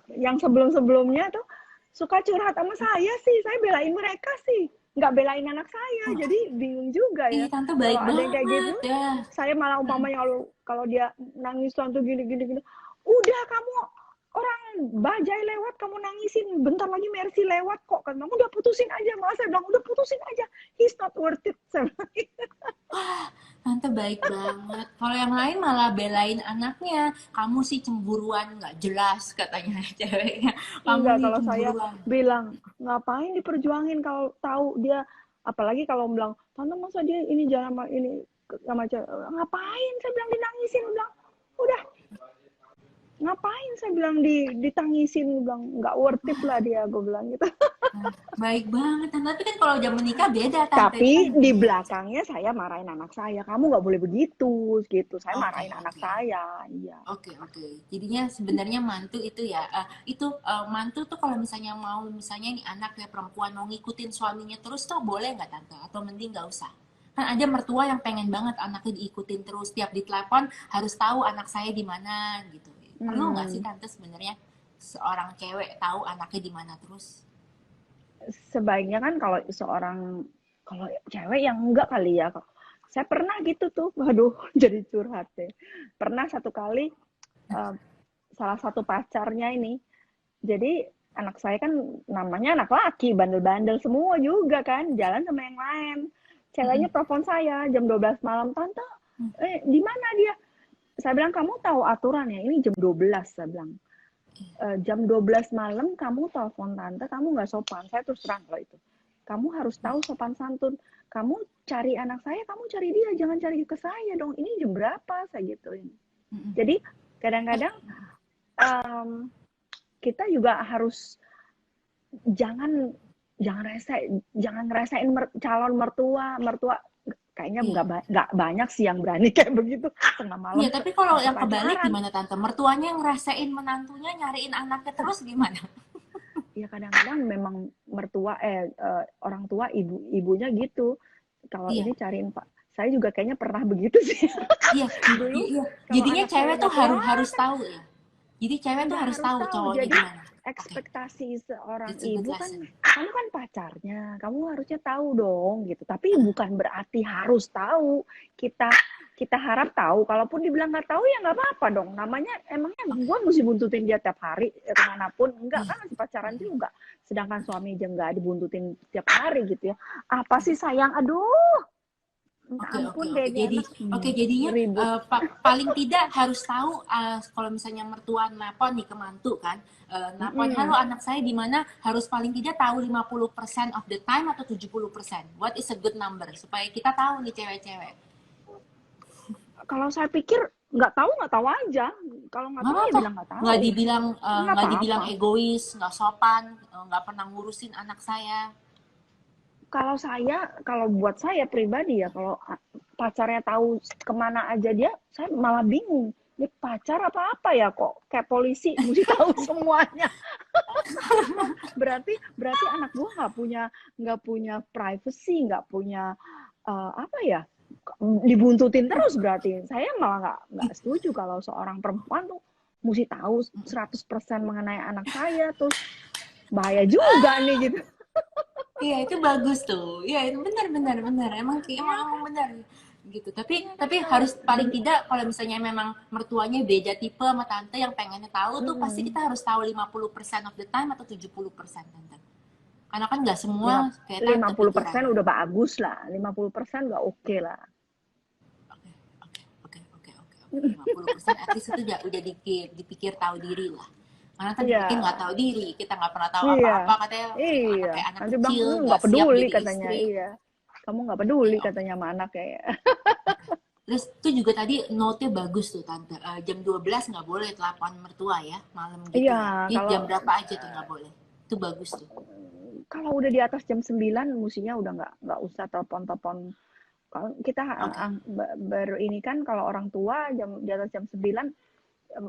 yang sebelum-sebelumnya tuh suka curhat sama saya belain mereka sih, nggak belain anak saya, Oh, jadi bingung juga ya. ih Tante Kalau baik ada yang kayak gitu, banget ya. saya malah umpamanya kalau dia nangis tuh gini gini gini, udah kamu orang bajai lewat kamu nangisin, bentar lagi Mercy lewat kok, kan kamu udah putusin aja. Mas saya bilang udah putusin aja, he's not worth it. Saya bilang, Wah, tante baik banget. Kalau yang lain malah belain anaknya. Kamu sih cemburuan nggak jelas katanya ceweknya. Kamu enggak, nih kalau saya cemburuan. bilang ngapain diperjuangin kalau tahu dia, apalagi kalau bilang tante masa dia ini jalan sama ini sama cewek, ngapain saya bilang dinangisin, bilang udah ngapain saya bilang ditangisin, bilang nggak worth it lah dia, gue bilang gitu. Nah, baik banget. Tante. Tapi kan kalau udah menikah beda tante. Itu kan Tapi di beda. belakangnya saya marahin anak saya, kamu nggak boleh begitu gitu, saya Oke, marahin anak oke. saya, iya. Oke, oke. Jadinya sebenarnya mantu itu ya, mantu tuh kalau misalnya mau, misalnya nih anak ya perempuan mau ngikutin suaminya terus tuh boleh nggak tante? Atau mending nggak usah? Kan ada mertua yang pengen banget anaknya diikutin terus, tiap ditelepon harus tahu anak saya di mana gitu. Perlu nggak sih Hmm. tante sebenarnya seorang cewek tahu anaknya di mana terus? Sebaiknya kan kalau cewek yang enggak kali ya. Saya pernah gitu tuh, waduh, jadi curhat deh. Pernah satu kali, eh, salah satu pacarnya ini, jadi anak saya kan namanya anak laki, bandel-bandel semua juga kan, jalan sama yang lain. Ceweknya Mm-mm. telepon saya jam 12 malam, tante, di mana dia? Saya bilang, kamu tahu aturan ya, ini jam 12, saya bilang. Jam 12 malam kamu telepon tante, kamu nggak sopan. Saya terus terang loh itu. Kamu harus tahu sopan santun. Kamu cari anak saya, kamu cari dia, jangan cari ke saya dong. Ini jam berapa? Saya gituin. Mm-mm. Jadi kadang-kadang um, kita juga harus jangan jangan ngerasain calon mertua kayaknya Iya. nggak banyak sih yang berani kayak begitu tengah Iya, malam tapi kalau masih yang kebalik pacaran. gimana tante? Mertuanya ngerasain menantunya nyariin anaknya terus gimana? Ya kadang-kadang memang orang tua ibunya gitu, kalau Iya. ini cariin pak, saya juga kayaknya pernah begitu sih. Iya, Dulu iya. kalau Jadinya anak saya cewek tuh nggak harus puas, harus tahu ya. Jadi cewek tuh udah harus harus tahu tahu. cowoknya Jadi gimana. Oke, ekspektasi seorang that's a good ibu kan, lesson. kamu kan pacarnya, kamu harusnya tahu dong gitu. Tapi bukan berarti harus tahu. Kita kita harap tahu. Kalaupun dibilang nggak tahu ya nggak apa-apa dong. Namanya emangnya gue mesti buntutin dia tiap hari kemanapun? Enggak Iya. kan, masih pacaran juga. Sedangkan suami aja nggak dibuntutin tiap hari gitu ya. Apa sih sayang? Aduh, minta Oke, oke, ampun oke. deh ini Jadi, anak oke jadinya ribut. paling tidak harus tahu kalau misalnya mertua nelpon nih ke mantu kan, nelpon, halo Mm-mm. anak saya di mana, harus paling tidak tahu 50% of the time atau 70%. What is a good number supaya kita tahu nih cewek-cewek. Kalau saya pikir nggak tahu aja. Kalau nggak Nggak tahu ya apa-apa, bilang nggak tahu. Nggak nggak dibilang apa-apa. egois, nggak sopan, nggak pernah ngurusin anak saya. Kalau buat saya pribadi ya, kalau pacarnya tahu kemana aja dia, saya malah bingung. Ini pacar apa ya, kok kayak polisi mesti tahu semuanya. Berarti anak gua nggak punya privacy, nggak punya apa ya, dibuntutin terus. Berarti saya malah nggak setuju kalau seorang perempuan tuh mesti tahu 100% mengenai anak saya, terus bahaya juga nih gitu. Iya itu bagus tuh. Iya itu benar benar benar. Emang emang Iya emang kan, benar gitu. Tapi iya kan, tapi kalau harus paling tidak kalau misalnya memang mertuanya beda tipe sama tante yang pengennya tahu tuh pasti kita harus tahu 50% of the time atau 70% tante. Karena kan nggak semua kayak tante 50% pikirannya. udah bagus lah, 50% udah oke lah. Oke, oke, oke. 50% at least itu udah dipikir tahu diri lah. Karena kan Iya, mungkin nggak tahu diri, kita nggak pernah tahu iya, apa-apa, katanya iya. anak kayak anak Nanti bang, kecil nggak nggak siap peduli jadi katanya, istri. iya. Kamu nggak Oke, peduli oke. katanya sama anak kayak. Terus itu juga tadi note-nya bagus tuh tante. Jam 12 nggak boleh telepon mertua ya, malam gitu Iya, ya. Jadi kalau jam berapa aja tuh nggak boleh. Itu bagus tuh. kalau udah di atas jam 9, mestinya udah nggak usah telepon-telepon. Kalau kita Oke. baru ini kan kalau orang tua di atas jam 9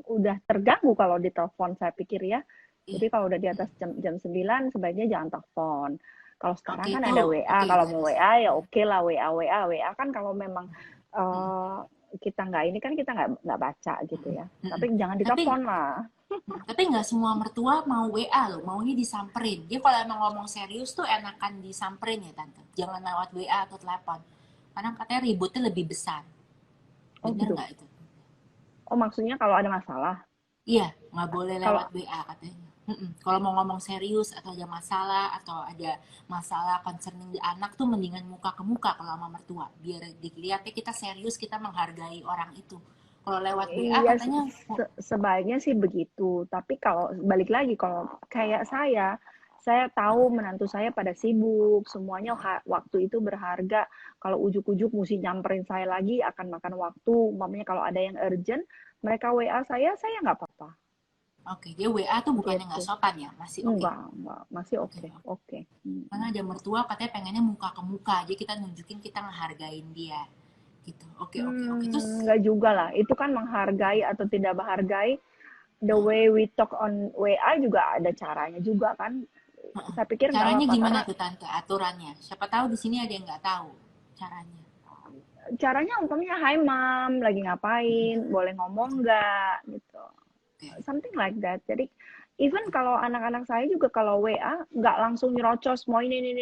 udah terganggu kalau ditelepon saya pikir ya. Iya. Jadi kalau udah di atas jam 9 sebaiknya jangan telepon. Kalau sekarang Oke kan itu ada WA, oke kalau di mau atas. WA ya oke lah WA kan kalau memang Mm, eh, kita nggak ini kan kita nggak baca gitu mm, ya. mm, Tapi mm. jangan Tapi ditelepon lah. tapi nggak semua mertua mau WA loh, maunya disamperin. Dia kalau emang ngomong serius tuh enakan disamperin ya tante. Jangan lewat WA atau telepon. Karena katanya ributnya lebih besar. Oh Bener gitu. nggak itu? Oh maksudnya kalau ada masalah. Iya, nggak boleh lewat Kalau WA katanya. Kalau mau ngomong serius atau ada masalah concerning di anak tuh mendingan muka ke muka kalau sama mertua. Biar dilihatnya kita serius, kita menghargai orang itu. Kalau lewat WA iya katanya, sebaiknya sih begitu. Tapi kalau balik lagi kalau kayak saya tahu menantu saya pada sibuk, semuanya waktu itu berharga. Kalau ujuk-ujuk mesti nyamperin saya lagi akan makan waktu. Umpamanya kalau ada yang urgent, mereka WA saya nggak apa-apa. oke, dia WA tuh bukannya Gitu. nggak sopan ya, masih oke. Enggak, masih Oke, oke, oke. oke. Karena ada mertua katanya pengennya muka ke muka, jadi kita nunjukin kita ngehargain dia. Gitu. Oke, oke, oke. Terus, Enggak juga lah. Itu kan menghargai atau tidak menghargai. The way we talk on WA juga ada caranya juga kan. Saya pikir nggak caranya apa-apa gimana karena tuh tante aturannya? Siapa tahu di sini ada yang nggak tahu caranya. caranya umpamanya Hai Mam, lagi ngapain, boleh ngomong nggak gitu, Oke. something like that. Jadi even kalau anak-anak saya juga kalau WA nggak langsung nyerocos mau ini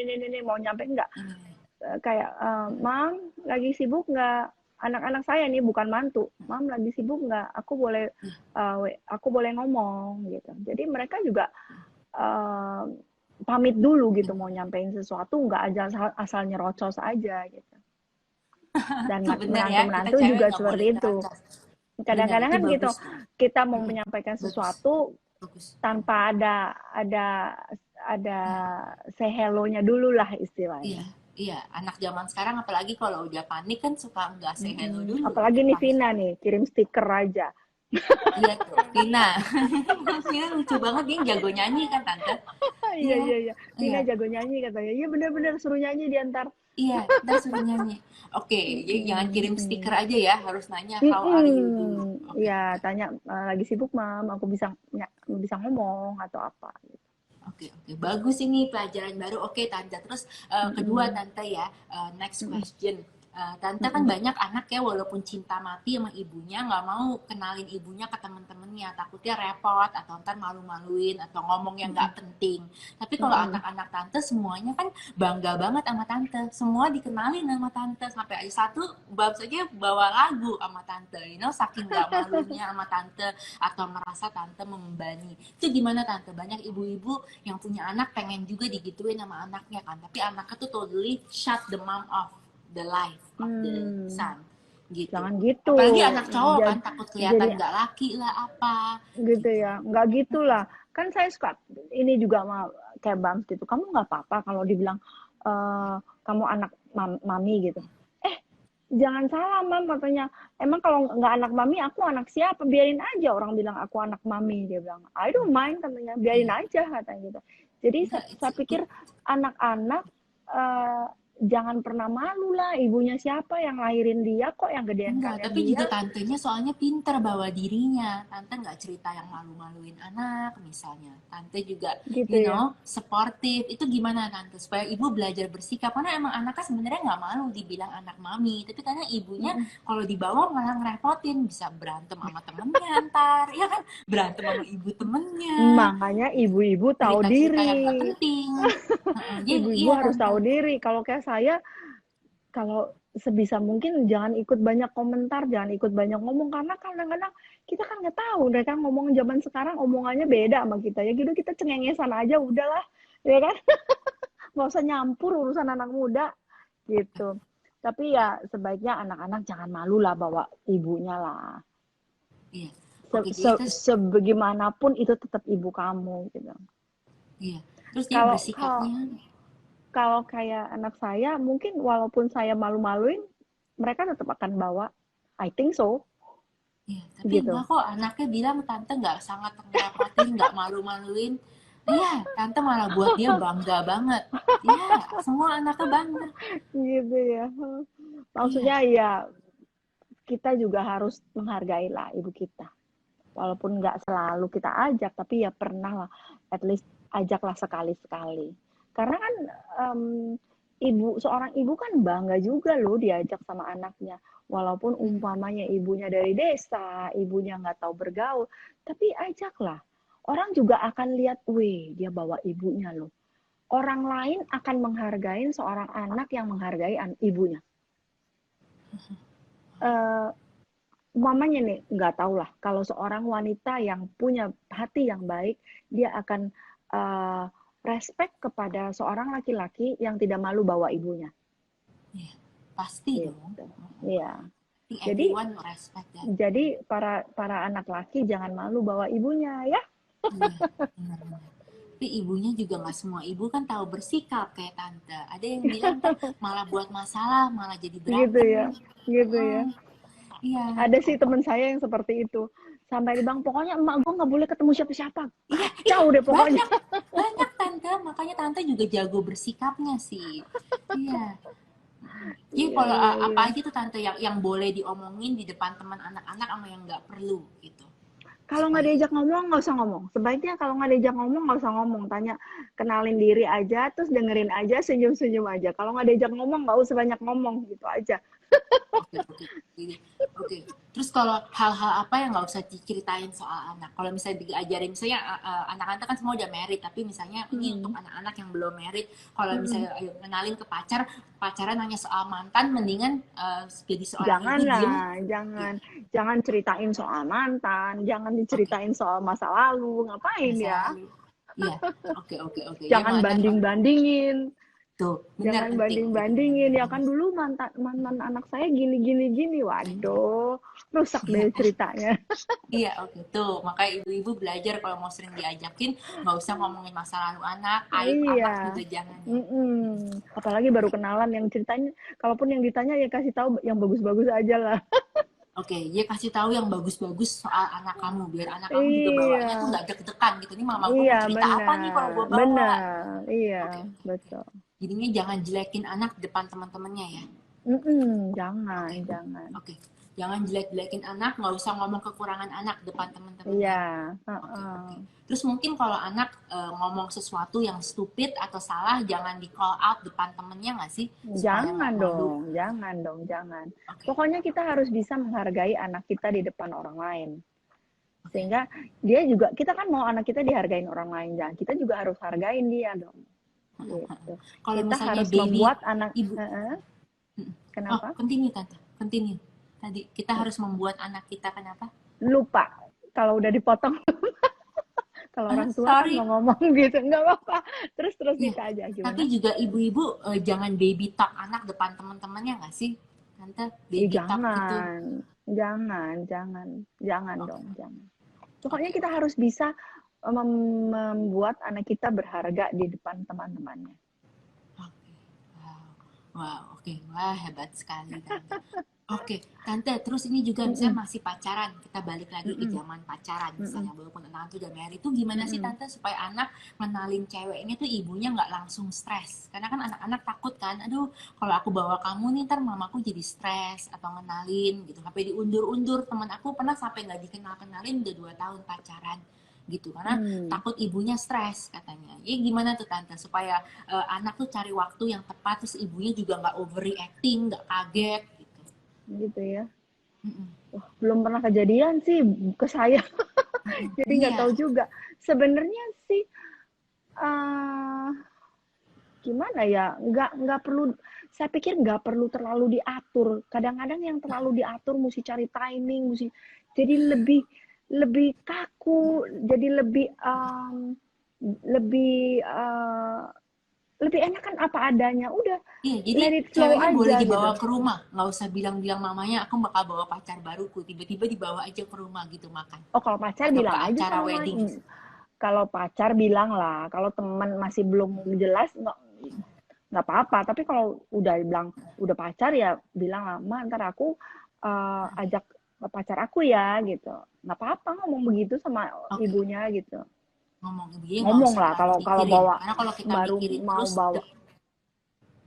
mau nyampe nggak. Ini. Kayak Mam lagi sibuk nggak, anak-anak saya nih bukan mantu, Mam lagi sibuk nggak, aku boleh ngomong gitu. Jadi mereka juga uh, pamit dulu gitu mau nyampein sesuatu, nggak aja asal nyerocos aja gitu. Dan Itu benar ya, kita menantu-menantu cewek juga nggak boleh seperti itu. nyerocos. Benar, Kadang-kadang itu kan gitu, bagus tuh. kita mau Mm-mm. menyampaikan Bagus, sesuatu bagus. tanpa ada say hello-nya dulu lah Iya, istilahnya. iya. Anak zaman sekarang apalagi kalau udah panik kan suka nggak say hello dulu, Apalagi udah nih Vina langsung. nih, kirim stiker aja. Iya tuh, Vina. Vina lucu banget, dia jago nyanyi kan tante? Iya, Iya, iya, iya. Vina iya. jago nyanyi katanya. Iya bener-bener suruh nyanyi diantar. Iya, ntar suruh nyanyi. Oke, jadi jangan kirim stiker aja ya, harus nanya how are you dulu. Oke, Ya oke. tanya lagi sibuk mam, aku bisa ngomong atau apa. Oke, oke. Bagus ini pelajaran baru. Oke, Tante. Terus kedua Mm-mm. Tante ya, next Mm-mm. question. Tante kan Mm-mm. banyak anak ya walaupun cinta mati sama ibunya nggak mau kenalin ibunya ke temen-temennya, takutnya repot atau ntar malu-maluin atau ngomong yang nggak penting. Tapi kalau Mm-mm. anak-anak Tante semuanya kan bangga banget sama Tante, semua dikenalin sama Tante sampai ada satu bab saja bawa lagu sama Tante, saking nggak malunya sama Tante atau merasa Tante membebani. Itu gimana Tante? Banyak ibu-ibu yang punya anak pengen juga digituin sama anaknya kan, tapi anaknya tuh totally shut the mom off the life of the Hmm. son gitu. Jangan gitu. Apalagi anak cowok kan Jadi, takut jadi kelihatan nggak laki lah apa gitu gitu. ya. Nggak gitulah. Kan saya suka ini juga sama kayak Bams gitu. Kamu nggak apa-apa kalau dibilang kamu anak mami gitu. Eh, jangan salah mam katanya. Emang kalau nggak anak mami, aku anak siapa? Biarin aja orang bilang aku anak mami. Dia bilang, I don't mind katanya. Biarin Iya. aja katanya gitu. Jadi Enggak, it's saya pikir good. anak-anak eh, jangan pernah malu lah. Ibunya siapa yang lahirin dia kok, yang gedein Enggak, kalian tapi dia. juga tantenya soalnya pinter bawa dirinya. Tante nggak cerita yang malu-maluin anak, misalnya. Tante juga, Gitu ya. supportive. Itu gimana tante? Supaya ibu belajar bersikap. Karena emang anaknya sebenarnya nggak malu dibilang anak mami. Tapi karena ibunya Mm-mm. kalau dibawa malah ngerepotin. Bisa berantem sama temennya ntar. Ya kan? Berantem sama ibu temennya. Makanya ibu-ibu tahu Cerita-cerita yang nggak diri. penting. Jadi Ibu-ibu iya harus tante. tahu diri. Kalau kayak saya, kalau sebisa mungkin jangan ikut banyak komentar, jangan ikut banyak ngomong karena kadang-kadang kita kan nggak tahu mereka ngomong zaman sekarang omongannya beda sama kita ya gitu, kita cengengesan aja udahlah ya kan, nggak usah nyampur urusan anak muda gitu. Tapi ya sebaiknya anak-anak jangan malu lah bawa ibunya lah. Iya. Oke, jadi terus Sebagaimanapun itu tetap ibu kamu gitu. iya. Terus dia Kalau kalau bersikapnya kalau kayak anak saya mungkin walaupun saya malu-maluin, mereka tetap akan bawa. I think so, iya, tapi enggak gitu. kok anaknya bilang tante nggak sangat ngerepotin, nggak malu-maluin. Iya, tante malah buat dia bangga banget. Iya, semua anaknya bangga. Gitu ya. Iya, Maksudnya ya kita juga harus menghargai lah ibu kita. Walaupun nggak selalu kita ajak, tapi ya pernah lah, at least ajaklah sekali-sekali. Karena kan em, seorang ibu kan bangga juga loh diajak sama anaknya. Walaupun umpamanya ibunya dari desa, ibunya nggak tahu bergaul, tapi ajaklah. Orang juga akan lihat, weh dia bawa ibunya loh. Orang lain akan menghargai seorang anak yang menghargai ibunya. Eh, Umpamanya nih, nggak tahu lah, kalau seorang wanita yang punya hati yang baik, dia akan uh, respect kepada seorang laki-laki yang tidak malu bawa ibunya. iya, pasti dong. Gitu. Iya. I think Jadi everyone will respect that. jadi para anak laki jangan malu bawa ibunya ya. Iya, benar-benar. Tapi ibunya juga nggak semua ibu kan tahu bersikap kayak tante. Ada yang bilang ntar malah buat masalah, malah jadi Gitu berantem. ya. Gitu ya. Iya, Ada sih teman saya yang seperti itu. Sampai di bang, pokoknya emak gue nggak boleh ketemu siapa-siapa. iya, Kacau deh pokoknya. banyak, banyak tante. Makanya tante juga jago bersikapnya sih. Iya. Jadi Iya, kalau iya, apa iya. aja tuh tante yang boleh diomongin di depan teman anak-anak sama yang nggak perlu gitu. Kalau nggak Supaya diajak ngomong, nggak usah ngomong. Sebaiknya kalau nggak diajak ngomong, nggak usah ngomong. Tanya, kenalin diri aja, terus dengerin aja, senyum-senyum aja. Kalau nggak diajak ngomong, nggak usah banyak ngomong, gitu aja. oke, oke. Jadi, oke. Terus kalau hal-hal apa yang nggak usah diceritain soal anak? Kalau misalnya diajarin, misalnya anak-anak kan semua udah married, tapi misalnya ini untuk Hmm. anak-anak yang belum married, kalau Hmm. misalnya ayo, kenalin ke pacaran nanya soal mantan, mendingan jadi seorang ibu diem. Janganlah, Ya, jangan, jangan ceritain soal mantan, jangan oke. diceritain soal masa lalu, ngapain Masa ya? lalu. Iya, oke, oke, oke. Ya Jangan mana banding-bandingin, tuh, benar jangan penting, penting, benar, banding-bandingin. benar, Ya benar. kan dulu mantan mantan anak saya gini gini gini, waduh, rusak Iya, deh ceritanya. iya, oke tuh. Makanya ibu-ibu belajar kalau mau sering diajakin, nggak usah ngomongin masa lalu anak, aib anak Iya. juga jangan ya. Apalagi baru kenalan yang ceritanya, kalaupun yang ditanya ya kasih tahu yang bagus-bagus aja lah. Oke, dia kasih tahu yang bagus-bagus soal anak kamu, biar anak kamu juga Iya, bawanya tuh nggak deg-degan gitu. Ini mama gue iya mau cerita apa nih kalau benar, gue bawa? benar, iya Oke, oke, oke. betul. Jadinya jangan jelekin anak di depan teman-temannya ya. Jangan, Oke, jangan. oke. Jangan jelek-jelekin anak, nggak usah ngomong kekurangan anak depan Iya, teman-temannya. Oke, heeh. oke. Terus mungkin kalau anak ngomong sesuatu yang stupid atau salah, jangan di call out depan temennya nggak sih? Supaya Jangan nggak malu. dong, jangan dong, jangan. Oke, Pokoknya kita harus bisa menghargai anak kita di depan orang lain. oke. Sehingga dia juga, kita kan mau anak kita dihargain orang lain, jangan kita juga harus hargain dia dong. Gitu. Kalau Kita misalnya harus baby, membuat anak, ibu, oh, kenapa? continue tante, continue. Tadi kita harus membuat anak kita kenapa? Lupa kalau udah dipotong. Kalau orang tua kan mau Sorry. ngomong gitu, nggak apa-apa. Terus Iya. bisa aja Tapi gimana? juga ibu-ibu jangan baby talk anak depan teman-temannya nggak sih? Tante, baby talk gitu. Jangan, jangan Oke, dong, jangan. oke, Pokoknya kita oke. harus bisa membuat anak kita berharga di depan teman-temannya. Oke. Wow. Wow, oke. Wah, hebat sekali Tante. Oke, Tante, terus ini juga Mm-mm, misalnya masih pacaran, kita balik lagi ke mm-mm, zaman pacaran mm-mm, misalnya, walaupun anak tuh udah married, itu gimana sih mm-mm. Tante supaya anak ngenalin cewek ini tuh ibunya nggak langsung stres? Karena kan anak-anak takut kan, aduh kalau aku bawa kamu nih ntar mamaku jadi stres atau ngenalin gitu, sampai diundur-undur. Teman aku pernah sampai nggak dikenal-kenalin udah 2 tahun pacaran gitu karena Hmm, takut ibunya stres katanya. Ya gimana tuh Tante supaya anak tuh cari waktu yang tepat terus ibunya juga nggak overreacting, nggak kaget gitu. gitu ya. Mm-mm. Wah, belum pernah kejadian sih ke saya, jadi nggak tahu Iya, juga. Sebenarnya sih eh gimana ya? Nggak perlu. Saya pikir nggak perlu terlalu diatur. Kadang-kadang yang terlalu diatur mesti cari timing, mesti jadi lebih lebih kaku, jadi lebih lebih lebih enak kan apa adanya, udah Iya, jadi let it flow ceweknya boleh aja dibawa gitu. ke rumah, nggak usah bilang-bilang mamanya aku bakal bawa pacar baruku, tiba-tiba dibawa aja ke rumah gitu makan, Oh kalau pacar atau ke bilang aja acara sama wedding. kalau pacar bilang lah, kalau teman masih belum jelas nggak apa-apa, tapi kalau udah bilang udah pacar ya bilang lah, "Ma, ntar aku ajak pacar aku ya," gitu. Nggak apa-apa ngomong begitu sama Oke, ibunya gitu. ngomong dia nggak Ngomong usah lah terlalu kalau kalau mikirin, bawa karena kalau kita baru mikirin mau terus, bawa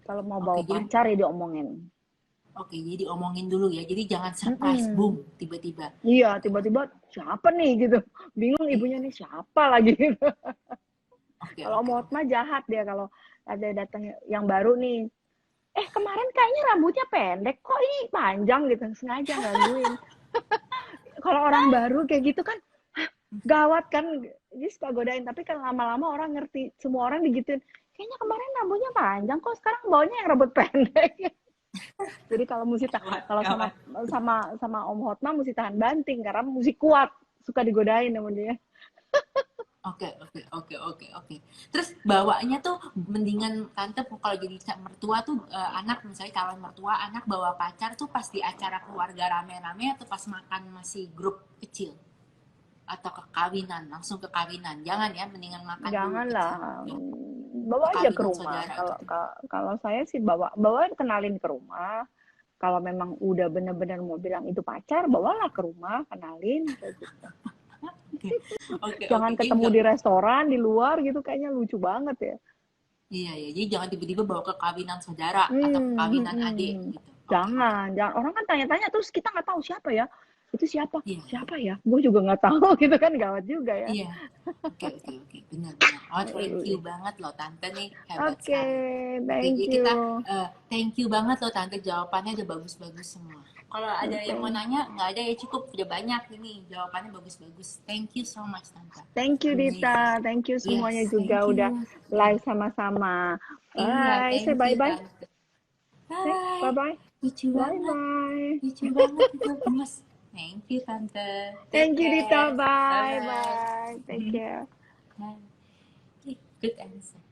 kalau mau oke, bawa jadi pacar ya diomongin. oke, jadi omongin dulu ya, jadi jangan surprise, boom, Mm-mm. tiba-tiba. Iya, Oke, tiba-tiba siapa nih gitu. Bingung iya, ibunya nih siapa lagi gitu. oke, Kalau oke, Om oke. Hotma jahat dia kalau ada datang yang baru nih. Kemarin kayaknya rambutnya pendek, kok ini panjang gitu. Sengaja gangguin. Kalau orang baru kayak gitu kan gawat kan. Jadi suka godain. Tapi kan lama-lama orang ngerti. Semua orang digituin. Kayaknya kemarin rambutnya panjang, kok sekarang baunya yang rambut pendek. Jadi kalau Gawat, kalau sama gawat. sama sama Om Hotma mesti tahan banting karena mesti kuat. Suka digodain sama dia. Oke, oke, oke, oke, oke. Terus bawanya tuh mendingan tante kalau jadi mertua tuh anak misalnya calon mertua anak bawa pacar tuh pas di acara keluarga rame-rame atau pas makan masih grup kecil atau ke kawinan langsung ke kawinan jangan ya mendingan makan dulu kecil Janganlah, ya ke bawa aja ke kawinan rumah. saudara Kalau gitu. kalau saya sih bawa bawa kenalin ke rumah. Kalau memang udah bener-bener mau bilang itu pacar, bawalah ke rumah, kenalin kayak gitu. Oke, oke, oke. Jangan Jadi ketemu nggak, di restoran di luar gitu, kayaknya lucu banget ya. iya ya, jadi jangan tiba-tiba bawa ke kawinan saudara atau ke kawinan adik Hmm. gitu. Oke, oke. Jangan. Orang kan tanya-tanya terus kita nggak tahu siapa ya. Itu siapa? Iya, iya. Siapa ya? Gue juga nggak tahu gitu kan gawat juga ya. Iya. Oke, oke, oke. Benar-benar. Oh, thank you banget loh Tante nih. Hebat Oke, sekali. Oke, thank jadi kita you. thank you banget loh Tante. Jawabannya udah bagus-bagus semua. Kalau ada yang mau Oke. nanya, nggak ada ya cukup. Udah banyak ini. Jawabannya bagus-bagus. Thank you so much Tante. Thank you Amazing. Dita, thank you Yes, semuanya juga thank udah you. live sama-sama. Iya, Bye, say thank you bye-bye. Tante. Say Bye. bye-bye. Lucu banget. Bye-bye. Lucu banget itu gemes. Thank you Tante. Take Thank you care. Dita, Bye-bye. bye-bye. Take care. Bye. Okay, good answer.